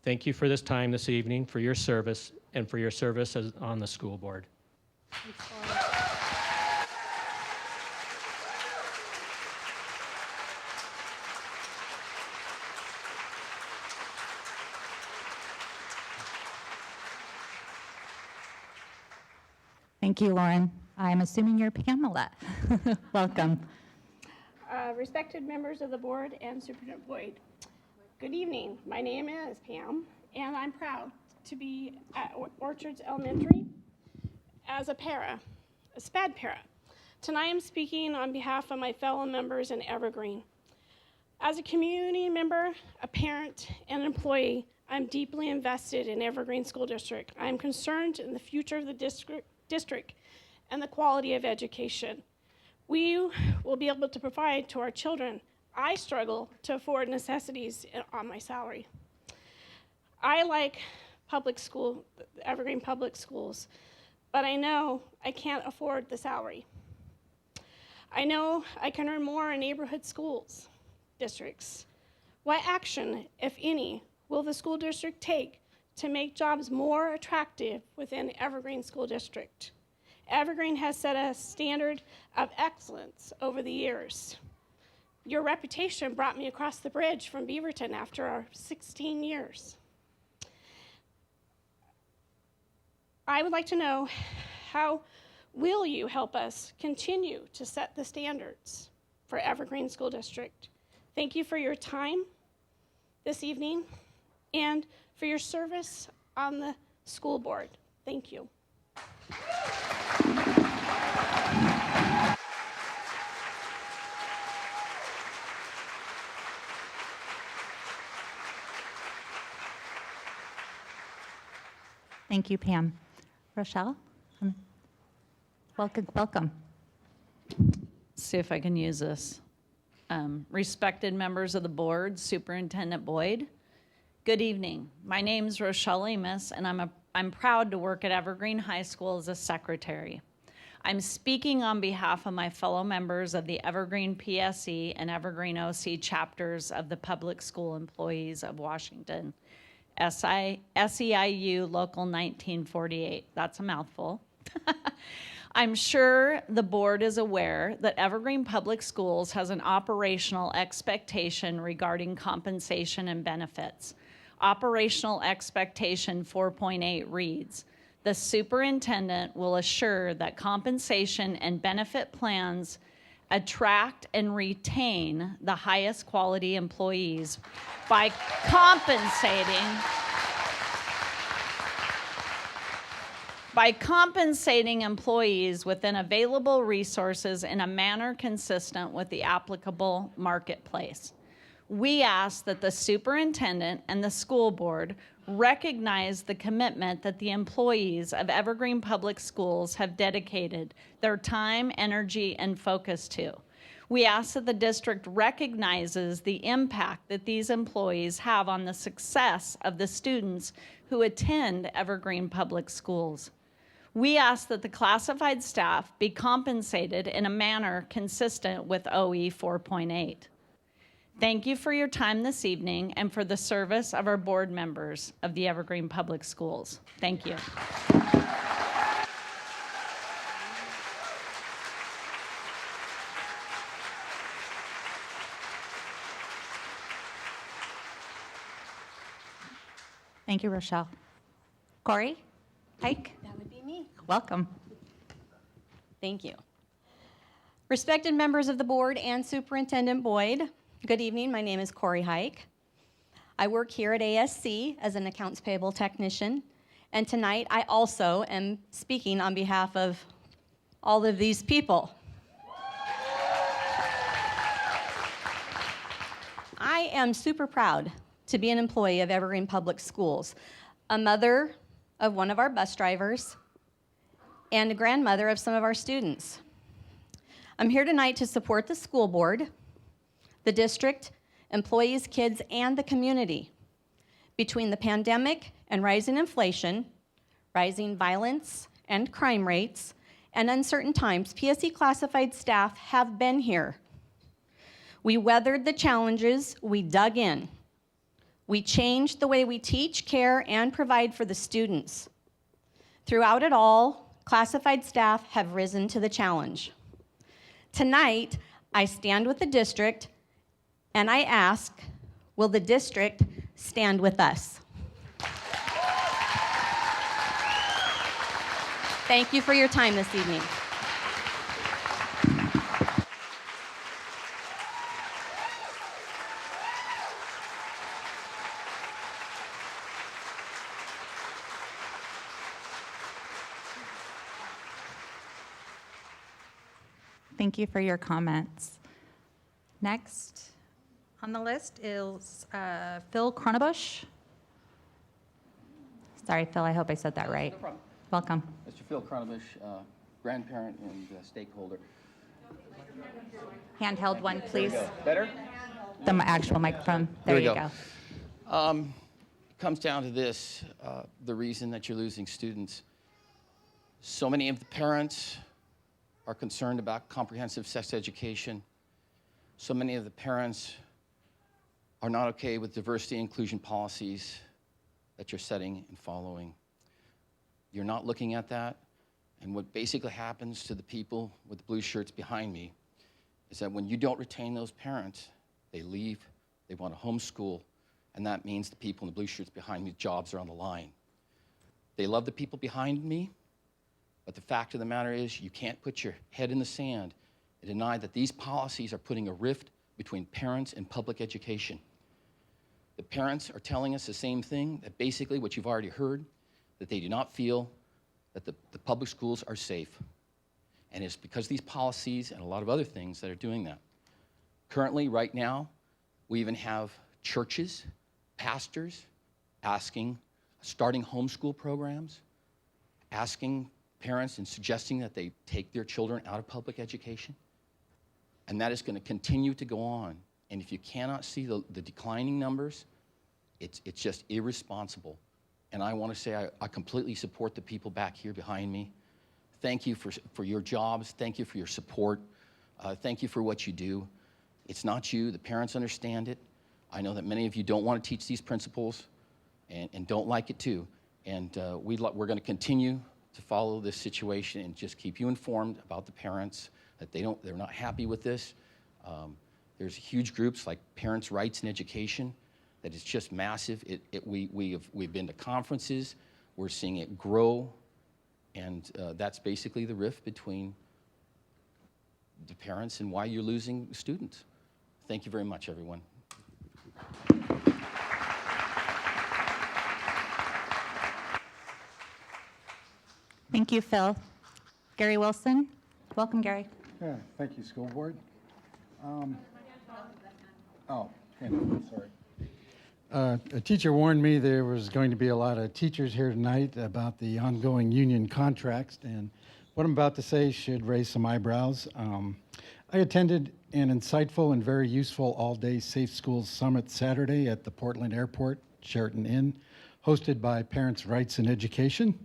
Thank you for this time this evening, for your service, and for your service on the school board. Thank you, Lauren. I'm assuming you're Pamela. Welcome. Respected members of the board and Superintendent Boyd, good evening. My name is Pam, and I'm proud to be at Orchards Elementary as a SPAD para. Tonight I'm speaking on behalf of my fellow members in Evergreen. As a community member, a parent, and an employee, I'm deeply invested in Evergreen School District. I'm concerned in the future of the district and the quality of education we will be able to provide to our children. I struggle to afford necessities on my salary. I like Evergreen Public Schools, but I know I can't afford the salary. I know I can earn more in neighborhood schools districts. What action, if any, will the school district take to make jobs more attractive within Evergreen School District? Evergreen has set a standard of excellence over the years. Your reputation brought me across the bridge from Beaverton after our 16 years. I would like to know, how will you help us continue to set the standards for Evergreen School District. Thank you for your time this evening and for your service on the school board. Thank you. Thank you, Pam. Rochelle? Welcome, welcome. See if I can use this. Respected members of the board, Superintendent Boyd, good evening. My name's Rochelle Amos, and I'm proud to work at Evergreen High School as a secretary. I'm speaking on behalf of my fellow members of the Evergreen PSE and Evergreen OC chapters of the Public School Employees of Washington, SEIU Local 1948. That's a mouthful. I'm sure the board is aware that Evergreen Public Schools has an operational expectation regarding compensation and benefits. Operational expectation 4.8 reads, the superintendent will assure that compensation and benefit plans attract and retain the highest quality employees by compensating employees within available resources in a manner consistent with the applicable marketplace. We ask that the superintendent and the school board recognize the commitment that the employees of Evergreen Public Schools have dedicated their time, energy, and focus to. We ask that the district recognizes the impact that these employees have on the success of the students who attend Evergreen Public Schools. We ask that the classified staff be compensated in a manner consistent with OE 4.8. Thank you for your time this evening and for the service of our board members of the Evergreen Public Schools. Thank you. Thank you, Rochelle. Corey? Pike? That would be me. Welcome. Thank you. Respected members of the board and Superintendent Boyd, good evening. My name is Corey Hike. I work here at ASC as an accounts payable technician, and tonight I also am speaking on behalf of all of these people. I am super proud to be an employee of Evergreen Public Schools, a mother of one of our bus drivers, and a grandmother of some of our students. I'm here tonight to support the school board, the district, employees, kids, and the community. Between the pandemic and rising inflation, rising violence and crime rates, and uncertain times, PSE classified staff have been here. We weathered the challenges, we dug in. We changed the way we teach, care, and provide for the students. Throughout it all, classified staff have risen to the challenge. Tonight, I stand with the district and I ask, will the district stand with us? Thank you for your time this evening. Thank you for your comments. Next on the list is Phil Cronabush. Sorry, Phil, I hope I said that right. No problem. Welcome. Mr. Phil Cronabush, grandparent and stakeholder. Handheld one, please. There we go. Better? The actual microphone. There you go. It comes down to this, the reason that you're losing students. So many of the parents are concerned about comprehensive sex education. So many of the parents are not okay with diversity and inclusion policies that you're setting and following. You're not looking at that. And what basically happens to the people with the blue shirts behind me is that when you don't retain those parents, they leave, they want to homeschool, and that means the people in the blue shirts behind me, jobs are on the line. They love the people behind me, but the fact of the matter is you can't put your head in the sand and deny that these policies are putting a rift between parents and public education. The parents are telling us the same thing, that basically what you've already heard, that they do not feel that the public schools are safe. And it's because of these policies and a lot of other things that are doing that. Currently, right now, we even have churches, pastors starting homeschool programs, asking parents and suggesting that they take their children out of public education. And that is going to continue to go on. And if you cannot see the declining numbers, it's just irresponsible. And I want to say I completely support the people back here behind me. Thank you for your jobs. Thank you for your support. Thank you for what you do. It's not you. The parents understand it. I know that many of you don't want to teach these principles and don't like it too. And we're going to continue to follow this situation and just keep you informed about the parents, that they're not happy with this. There's huge groups like Parents' Rights in Education that is just massive. We've been to conferences. We're seeing it grow. And that's basically the rift between the parents and why you're losing students. Thank you very much, everyone. Thank you, Phil. Gary Wilson. Welcome, Gary. Yeah, thank you, School Board. Sorry. A teacher warned me there was going to be a lot of teachers here tonight about the ongoing union contracts, and what I'm about to say should raise some eyebrows. I attended an insightful and very useful all-day Safe Schools Summit Saturday at the Portland Airport Sheraton Inn, hosted by Parents' Rights in Education.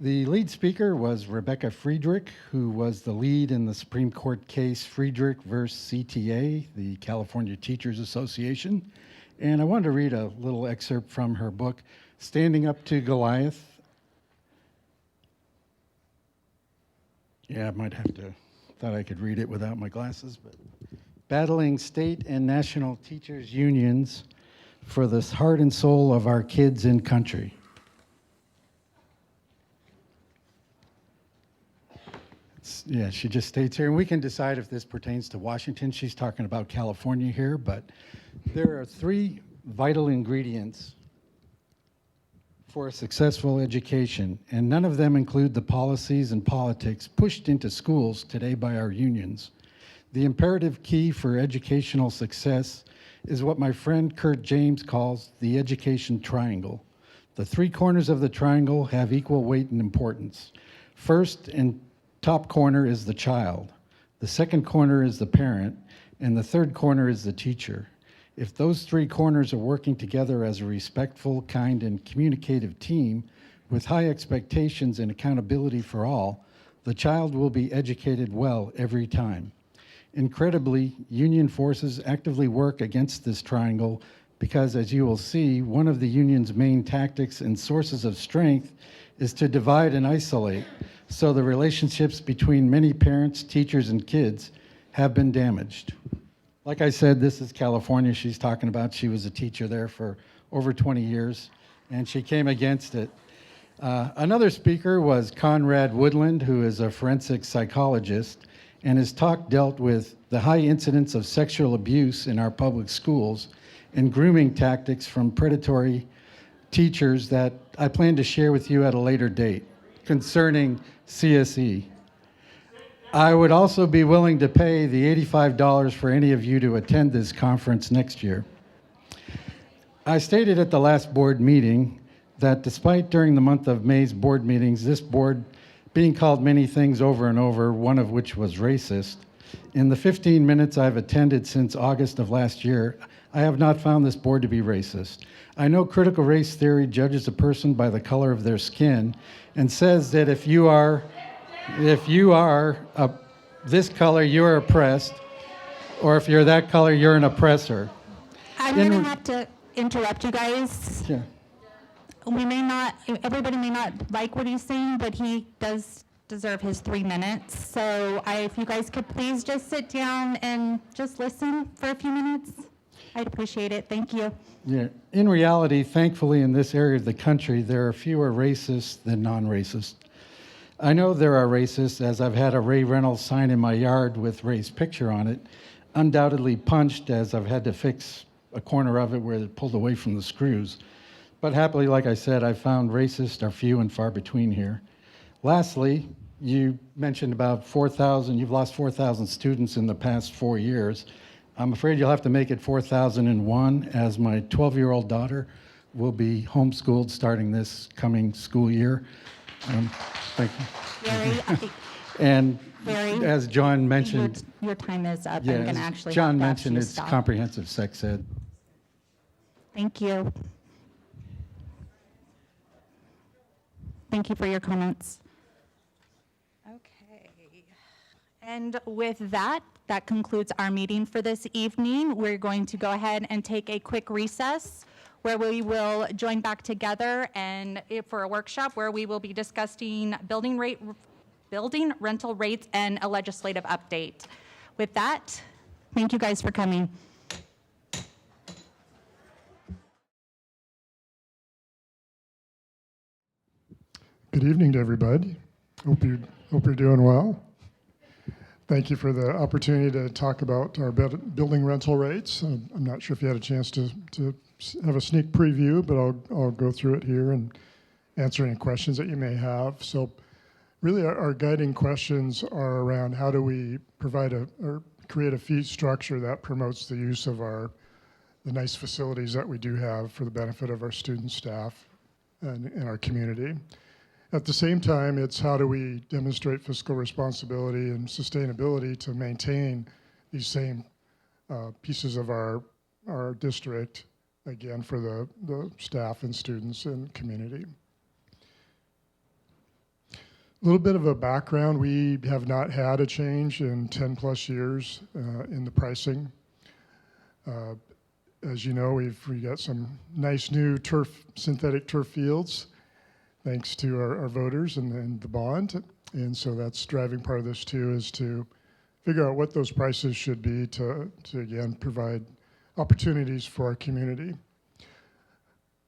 The lead speaker was Rebecca Friedrich, who was the lead in the Supreme Court case Friedrich versus CTA, the California Teachers Association. And I wanted to read a little excerpt from her book, Standing Up to Goliath. Yeah, I might have to, thought I could read it without my glasses, but battling state and national teachers' unions for the heart and soul of our kids and country. Yeah, she just states here, and we can decide if this pertains to Washington. She's talking about California here, but there are 3 vital ingredients for a successful education, and none of them include the policies and politics pushed into schools today by our unions. The imperative key for educational success is what my friend Kurt James calls the education triangle. The 3 corners of the triangle have equal weight and importance. First, and top corner is the child, the second corner is the parent, and the third corner is the teacher. If those 3 corners are working together as a respectful, kind, and communicative team with high expectations and accountability for all, the child will be educated well every time. Incredibly, union forces actively work against this triangle because, as you will see, one of the union's main tactics and sources of strength is to divide and isolate. So the relationships between many parents, teachers, and kids have been damaged. Like I said, this is California she's talking about. She was a teacher there for over 20 years, and she came against it. Another speaker was Conrad Woodland, who is a forensic psychologist, and his talk dealt with the high incidence of sexual abuse in our public schools and grooming tactics from predatory teachers that I plan to share with you at a later date concerning CSE. I would also be willing to pay the $85 for any of you to attend this conference next year. I stated at the last board meeting that despite during the month of May's board meetings, this board being called many things over and over, one of which was racist, in the 15 minutes I've attended since August of last year, I have not found this board to be racist. I know critical race theory judges a person by the color of their skin and says that if you are this color, you're oppressed, or if you're that color, you're an oppressor. I'm going to have to interrupt you guys. Yeah. Everybody may not like what he's saying, but he does deserve his 3 minutes. So if you guys could please just sit down and just listen for a few minutes, I'd appreciate it. Thank you. Yeah. In reality, thankfully, in this area of the country, there are fewer racists than non-racists. I know there are racists, as I've had a Ray Reynolds sign in my yard with Ray's picture on it, undoubtedly punched as I've had to fix a corner of it where it pulled away from the screws. But happily, like I said, I found racists are few and far between here. Lastly, you mentioned about 4,000, you've lost 4,000 students in the past 4 years. I'm afraid you'll have to make it 4,001, as my 12-year-old daughter will be homeschooled starting this coming school year. Thank you. Barry, And Barry, as John mentioned, your time is up. yeah, I'm going to as actually John have to ask you mentioned, to it's stop. comprehensive sex ed. Thank you. Thank you for your comments. Okay. And with that, that concludes our meeting for this evening. We're going to go ahead and take a quick recess where we will join back together and for a workshop where we will be discussing building rental rates and a legislative update. With that, thank you guys for coming. Good evening to everybody. Hope you're doing well. Thank you for the opportunity to talk about our building rental rates. I'm not sure if you had a chance to have a sneak preview, but I'll go through it here and answer any questions that you may have. So really our guiding questions are around how do we provide or create a fee structure that promotes the use of the nice facilities that we do have for the benefit of our student, staff, and our community. At the same time, it's how do we demonstrate fiscal responsibility and sustainability to maintain these same pieces of our district, again, for the staff and students and community. A little bit of a background, we have not had a change in 10 plus years in the pricing. As you know, we got some nice new synthetic turf fields, thanks to our voters and the bond. And so that's driving part of this too, is to figure out what those prices should be to again, provide opportunities for our community.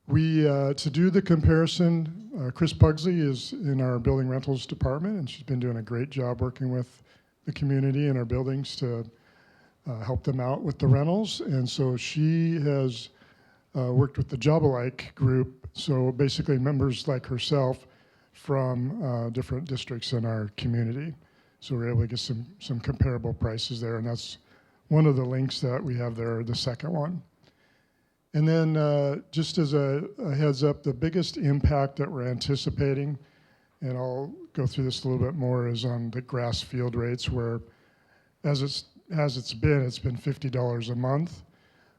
To do the comparison, Chris Pugsley is in our building rentals department, and she's been doing a great job working with the community and our buildings to help them out with the rentals. And so she has worked with the Job Alike group, so basically members like herself from different districts in our community. So we're able to get some comparable prices there, and that's one of the links that we have there, the second one. And then just as a heads up, the biggest impact that we're anticipating, and I'll go through this a little bit more, is on the grass field rates, where it's been $50 a month,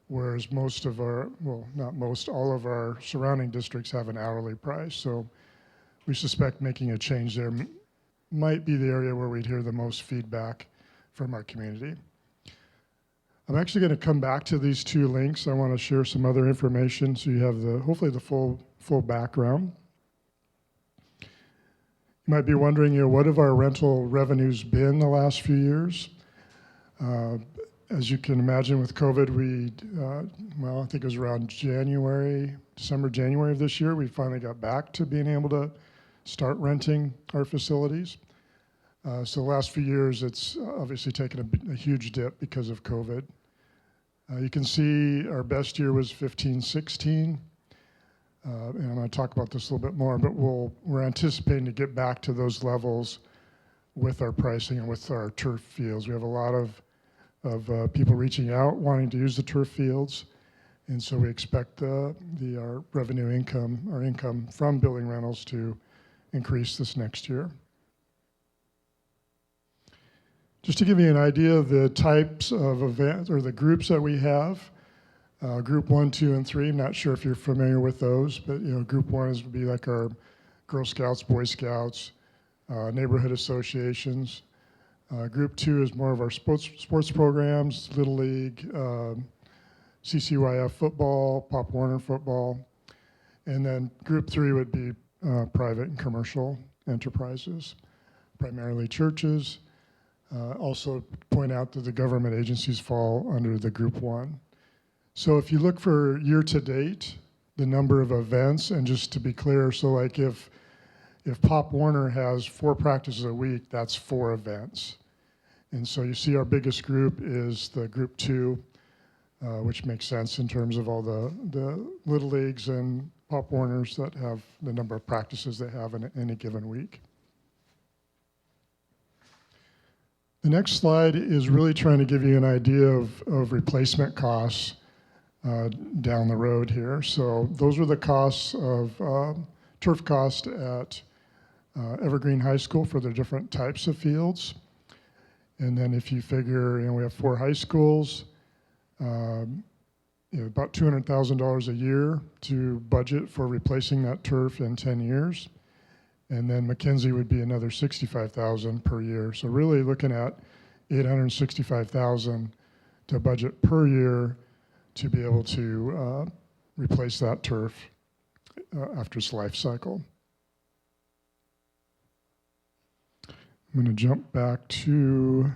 whereas most of our, well, not most, all of our surrounding districts have an hourly price. So we suspect making a change there might be the area where we'd hear the most feedback from our community. I'm actually going to come back to these two links. I want to share some other information so you have hopefully the full background. You might be wondering, what have our rental revenues been the last few years? As you can imagine, with COVID, I think it was around December, January of this year, we finally got back to being able to start renting our facilities. So the last few years, it's obviously taken a huge dip because of COVID. You can see our best year was 15-16. And I'm going to talk about this a little bit more, but we're anticipating to get back to those levels with our pricing and with our turf fields. We have a lot of people reaching out, wanting to use the turf fields. And so we expect our revenue income, our income from building rentals, to increase this next year. Just to give you an idea of the types of events or the groups that we have, group 1, 2, and 3, I'm not sure if you're familiar with those, but group 1 would be like our Girl Scouts, Boy Scouts, neighborhood associations. Group 2 is more of our sports programs, Little League, CCYF football, Pop Warner football. And then group 3 would be private and commercial enterprises, primarily churches. Also point out that the government agencies fall under the group 1. So if you look for year to date, the number of events, and just to be clear, so like if if Pop Warner has 4 practices a week, that's 4 events. And so you see our biggest group is the group 2, which makes sense in terms of all the Little Leagues and Pop Warners that have the number of practices they have in any given week. The next slide is really trying to give you an idea of replacement costs down the road here. So those are the costs of turf cost at Evergreen High School for the different types of fields. And then if you figure, we have 4 high schools, about $200,000 a year to budget for replacing that turf in 10 years. And then McKenzie would be another $65,000 per year. So really looking at $865,000 to budget per year to be able to replace that turf after its life cycle. I'm going to jump back to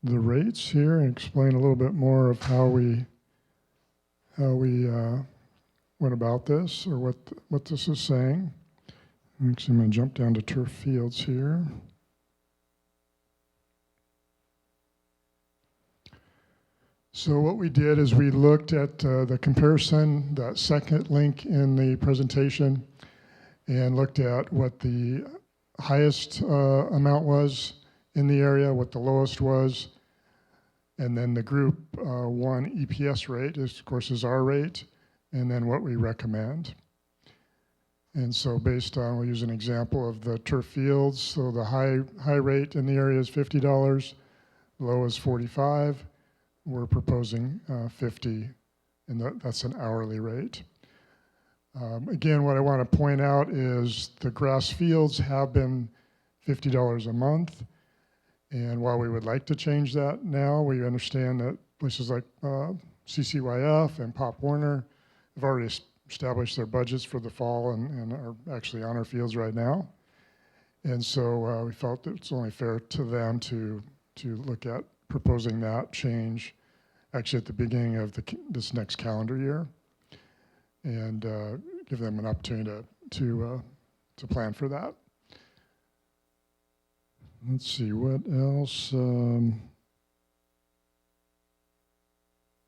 the rates here and explain a little bit more of how we went about this, or what this is saying. Actually, I'm going to jump down to turf fields here. So what we did is we looked at the comparison, that second link in the presentation, and looked at what the highest amount was in the area, what the lowest was, and then the group 1 EPS rate is, of course, is our rate, and then what we recommend. And so based on, we'll use an example of the turf fields. So the high rate in the area is $50, low is $45. We're proposing $50, and that's an hourly rate. Again, what I want to point out is the grass fields have been $50 a month. And while we would like to change that now, we understand that places like CCYF and Pop Warner have already established their budgets for the fall and are actually on our fields right now. And so we felt that it's only fair to them to look at proposing that change actually at the beginning of this next calendar year, and give them an opportunity to plan for that. Let's see, what else?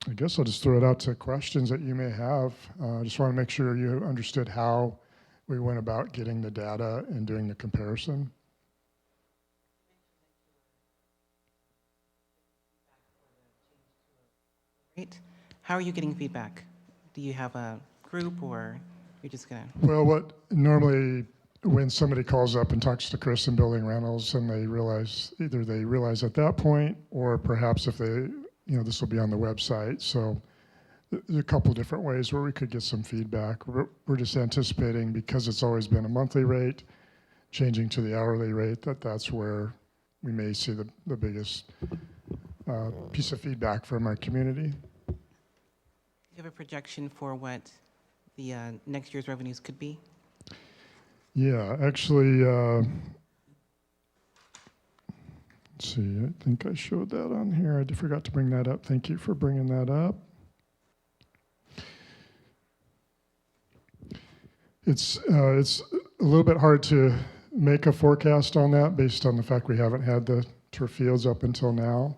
I guess I'll just throw it out to questions that you may have. I just want to make sure you understood how we went about getting the data and doing the comparison. Great. How are you getting feedback? Do you have a group, or you're just going to? Well, what normally when somebody calls up and talks to Chris in Building Rentals and they realize, either they realize at that point, or perhaps if they, this will be on the website. So there's a couple different ways where we could get some feedback. We're just anticipating, because it's always been a monthly rate, changing to the hourly rate, that's where we may see the biggest piece of feedback from our community. Do you have a projection for what the next year's revenues could be? Yeah, actually, let's see, I think I showed that on here. I forgot to bring that up. Thank you for bringing that up. It's a little bit hard to make a forecast on that based on the fact we haven't had the turf fields up until now,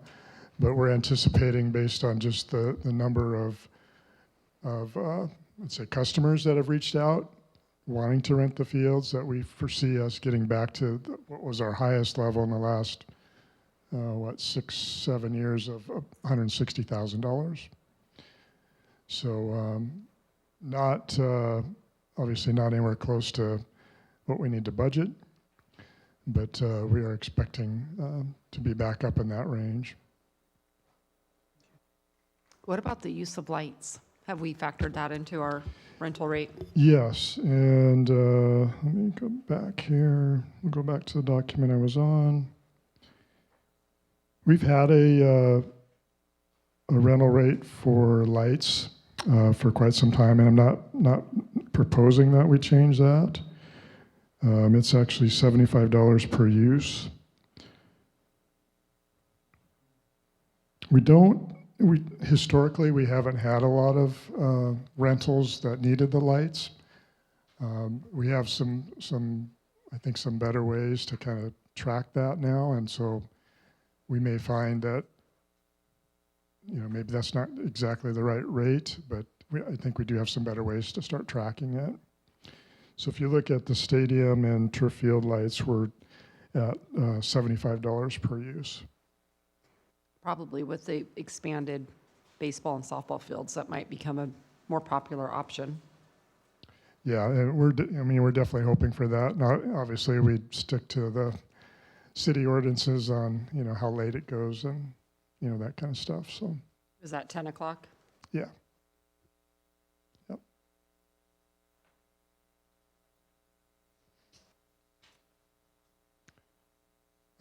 but we're anticipating, based on just the number of let's say customers that have reached out wanting to rent the fields, that we foresee us getting back to what was our highest level in the last 6-7 years of $160,000. So not obviously not anywhere close to what we need to budget, but we are expecting to be back up in that range. What about the use of lights? Have we factored that into our rental rate? Yes, and let me go back here. We'll go back to the document I was on. We've had a rental rate for lights for quite some time, and I'm not proposing that we change that. It's actually $75 per use. Historically, we haven't had a lot of rentals that needed the lights. We have I think some better ways to kind of track that now, and so we may find that, maybe that's not exactly the right rate, but I think we do have some better ways to start tracking it. So if you look at the stadium and turf field lights, we're at $75 per use. Probably with the expanded baseball and softball fields, that might become a more popular option. Yeah, and we're definitely hoping for that. Now, obviously, we stick to the city ordinances on, how late it goes and, that kind of stuff, so. Is that 10 o'clock? Yeah. Yep.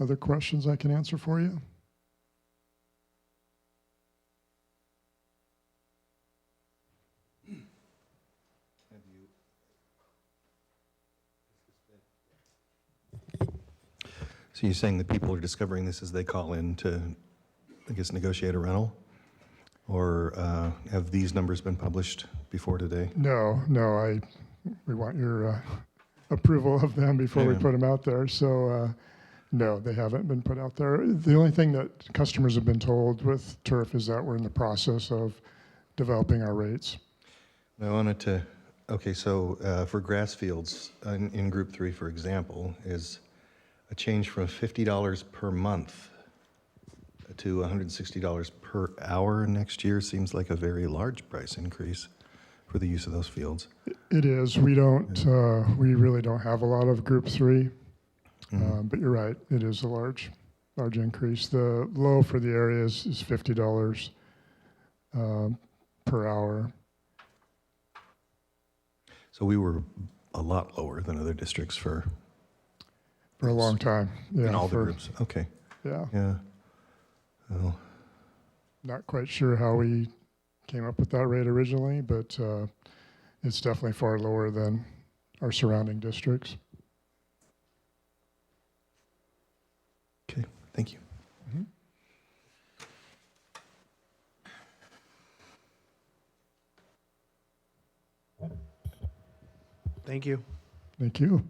Other questions I can answer for you? So you're saying that people are discovering this as they call in to, I guess, negotiate a rental? Or have these numbers been published before today? No, we want your approval of them before we put them out there. So, no, they haven't been put out there. The only thing that customers have been told with turf is that we're in the process of developing our rates. I wanted to, okay, so for grass fields, in Group 3, for example, is a change from $50 per month to $160 per hour next year seems like a very large price increase for the use of those fields. It is. We really don't have a lot of Group 3, but you're right. It is a large increase. The low for the area is $50 per hour. So we were a lot lower than other districts for a long time. Yeah, in all the groups. Okay. Yeah. Yeah. Well, not quite sure how we came up with that rate originally, but it's definitely far lower than our surrounding districts. Okay, thank you. Mm-hmm. Thank you. Thank you.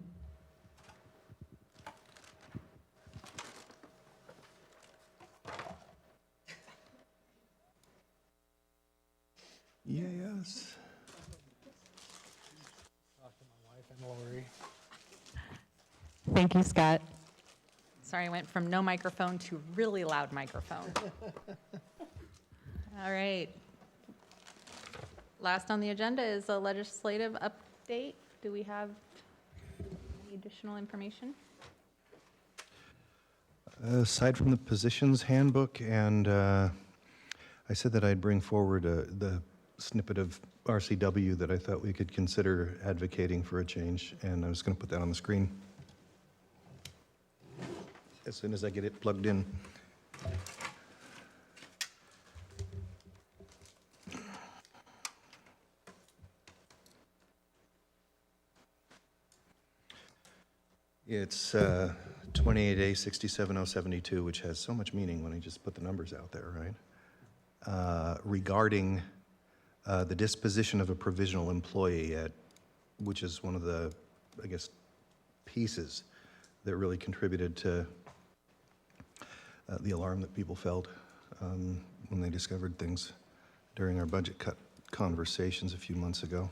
Yes. Talk to my wife and Lori. Thank you, Scott. Sorry, I went from no microphone to really loud microphone. All right. Last on the agenda is a legislative update. Do we have any additional information? Aside from the positions handbook, and I said that I'd bring forward the snippet of RCW that I thought we could consider advocating for a change, and I was going to put that on the screen as soon as I get it plugged in. It's 28A 67072, which has so much meaning when I just put the numbers out there, right? Regarding the disposition of a provisional employee which is one of the, I guess, pieces that really contributed to the alarm that people felt when they discovered things during our budget cut conversations a few months ago.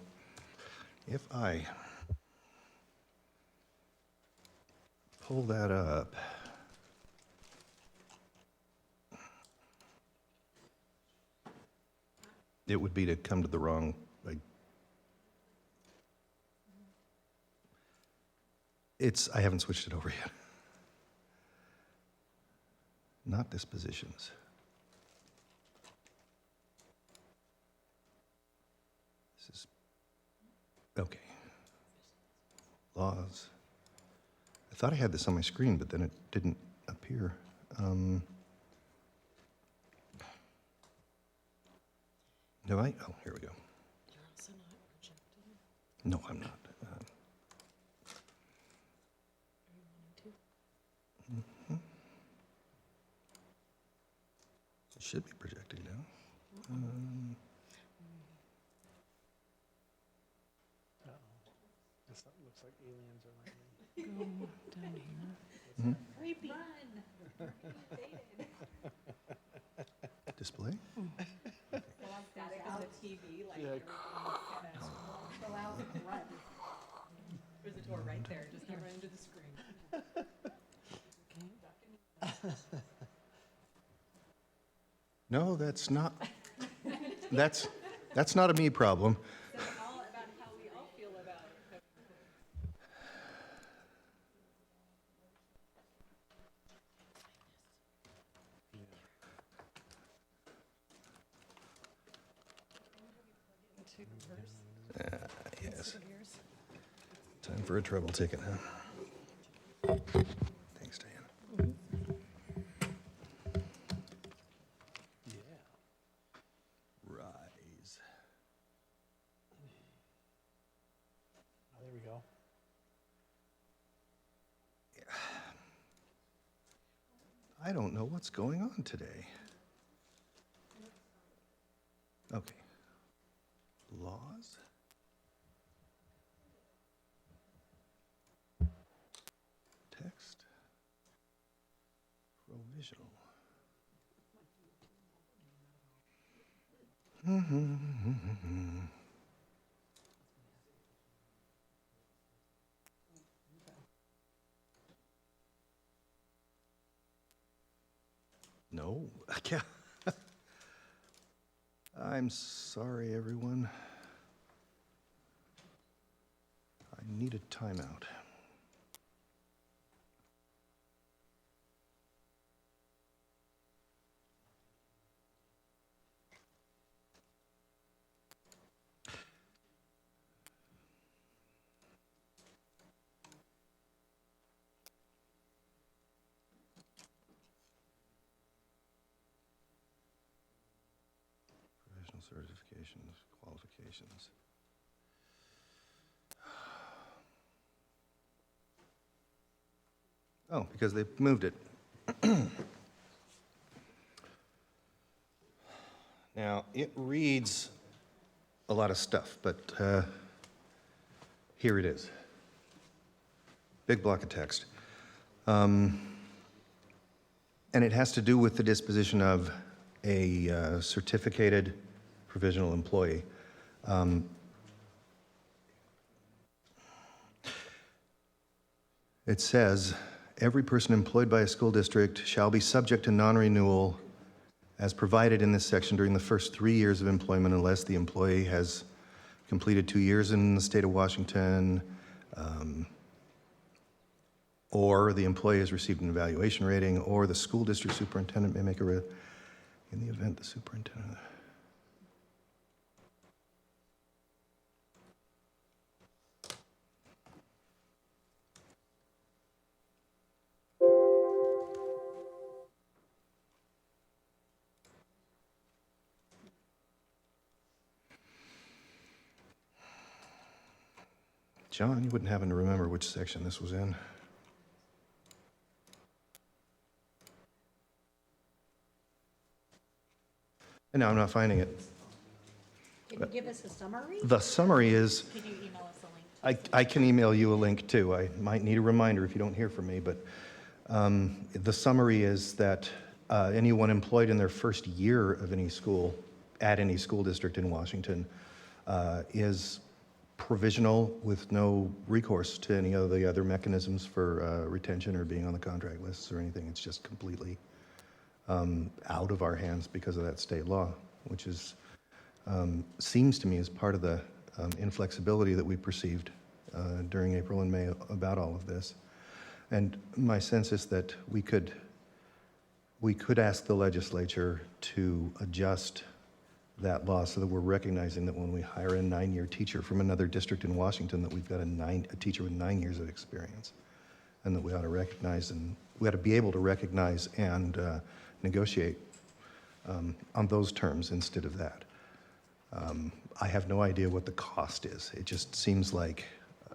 If I pull that up, it would be to come to the wrong, I haven't switched it over yet. Not dispositions. This is, okay. Laws. I thought I had this on my screen, but then it didn't appear. Do I? Oh, here we go. You're also not projecting? No, I'm not. Are you wanting to? It should be projecting now. The looks like aliens are landing. Go down here. Mhm. Creepy. Display? There's a door right there, just can't run into the screen. No, that's not, that's not a me problem. All about how we all feel about it. Yes. Time for a trouble ticket, huh? Thanks, Diana. Rise. Oh, there we go. I don't know what's going on today. Okay. Laws? Text? Provisional. No, I can't. I'm sorry, everyone. I need a timeout. Professional certifications, qualifications. Oh, because they moved it. Now, it reads a lot of stuff, but here it is. Big block of text. And it has to do with the disposition of a certificated provisional employee. It says, every person employed by a school district shall be subject to non-renewal as provided in this section during the first 3 years of employment unless the employee has completed 2 years in the state of Washington, or the employee has received an evaluation rating, or the school district superintendent may make in the event the superintendent. John, you wouldn't happen to remember which section this was in? And now I'm not finding it. Can you give us a summary? The summary is, Could you email us a link? I can email you a link too. I might need a reminder if you don't hear from me, but the summary is that anyone employed in their first year of any school, at any school district in Washington, is provisional with no recourse to any of the other mechanisms for retention or being on the contract lists or anything. It's just completely out of our hands because of that state law, which is seems to me as part of the inflexibility that we perceived during April and May about all of this. And my sense is that we could ask the legislature to adjust that law so that we're recognizing that when we hire a 9-year teacher from another district in Washington, that we've got a teacher with 9 years of experience, and that we ought to recognize and we ought to be able to recognize and negotiate on those terms instead of that. I have no idea what the cost is. It just seems like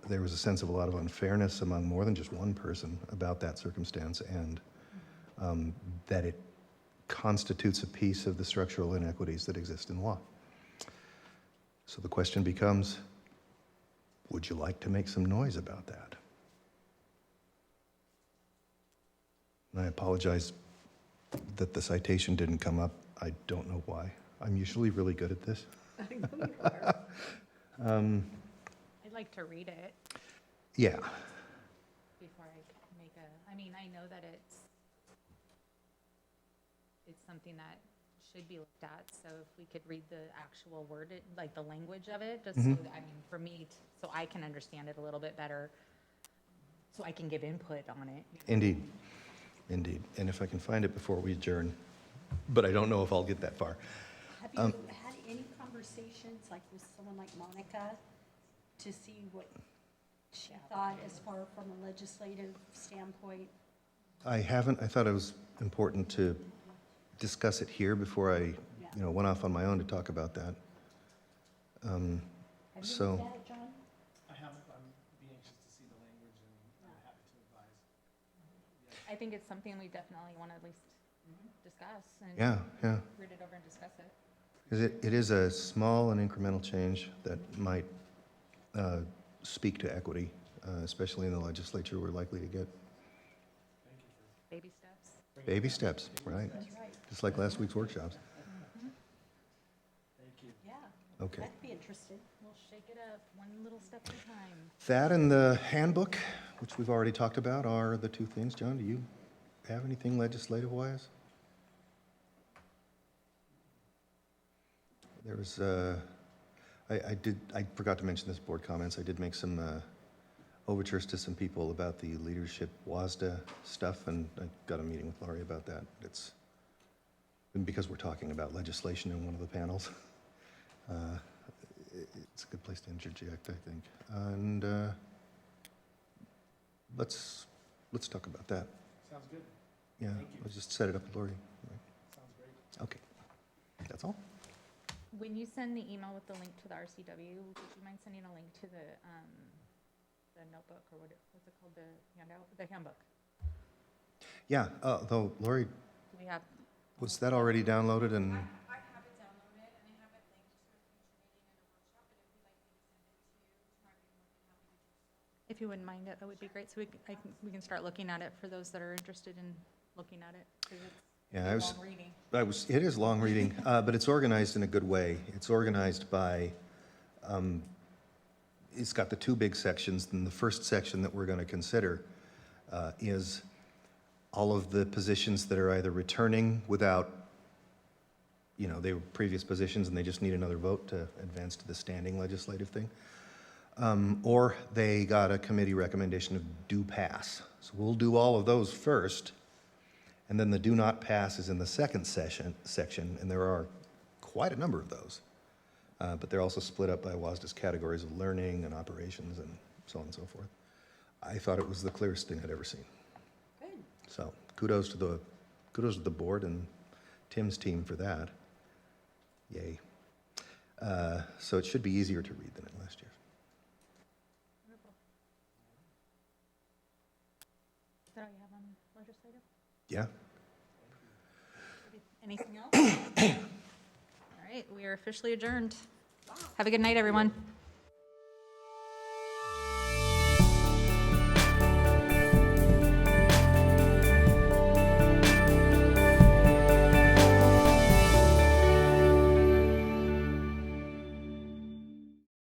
there was a sense of a lot of unfairness among more than just one person about that circumstance, and that it constitutes a piece of the structural inequities that exist in law. So the question becomes, would you like to make some noise about that? And I apologize that the citation didn't come up. I don't know why. I'm usually really good at this. I'd like to read it Yeah. before I make a, I mean, I know that it's something that should be looked at, so if we could read the actual word, like the language of it, just so, I mean, for me, so I can understand it a little bit better, so I can give input on it. Indeed. Indeed. And if I can find it before we adjourn, but I don't know if I'll get that far. Have you had any conversations, like with someone like Monica, to see what she thought as far from a legislative standpoint? I haven't. I thought it was important to discuss it here before I, went off on my own to talk about that. Have you So. looked at it, John? I haven't. I'm be anxious to see the language, and I'm happy to advise. I think it's something we definitely want to at least discuss and Yeah. read it over and discuss it. Because it is a small and incremental change that might speak to equity, especially in the legislature we're likely to get. Baby steps. Baby steps, right? That's right. Just like last week's workshops. Yeah. Okay. That'd be interesting. We'll shake it up one little step at a time. That and the handbook, which we've already talked about, are the two things. John, do you have anything legislative-wise? There was, I forgot to mention this board comments. I did make some overtures to some people about the leadership WASDA stuff, and I got a meeting with Laurie about that. It's because we're talking about legislation in one of the panels. It's a good place to interject, I think. And let's talk about that. Sounds good. Yeah, Thank you. let's just set it up with Laurie. Sounds great. Okay, that's all. When you send the email with the link to the RCW, would you mind sending a link to the notebook, or what's it called, the handout, the handbook? Yeah, though, Laurie, We have, was that already downloaded and? I have it downloaded, and I have it linked to a future meeting and a workshop, but if you'd like me to send it to my remote, I'm happy to do so. If you wouldn't mind it, that would be great, so we can start looking at it for those that are interested in looking at it, because Yeah, it's long reading. it is long reading, but it's organized in a good way. It's organized by, it's got the two big sections, and the first section that we're going to consider is all of the positions that are either returning without, they were previous positions and they just need another vote to advance to the standing legislative thing, or they got a committee recommendation of do pass. So we'll do all of those first. And then the do not pass is in the second section, and there are quite a number of those. But they're also split up by WASDA's categories of learning and operations and so on and so forth. I thought it was the clearest thing I'd ever seen. Good. So kudos to the board and Tim's team for that. Yay. So it should be easier to read than it last year. Is that all you have on legislative? Yeah. Anything else? All right, we are officially adjourned. Have a good night, everyone.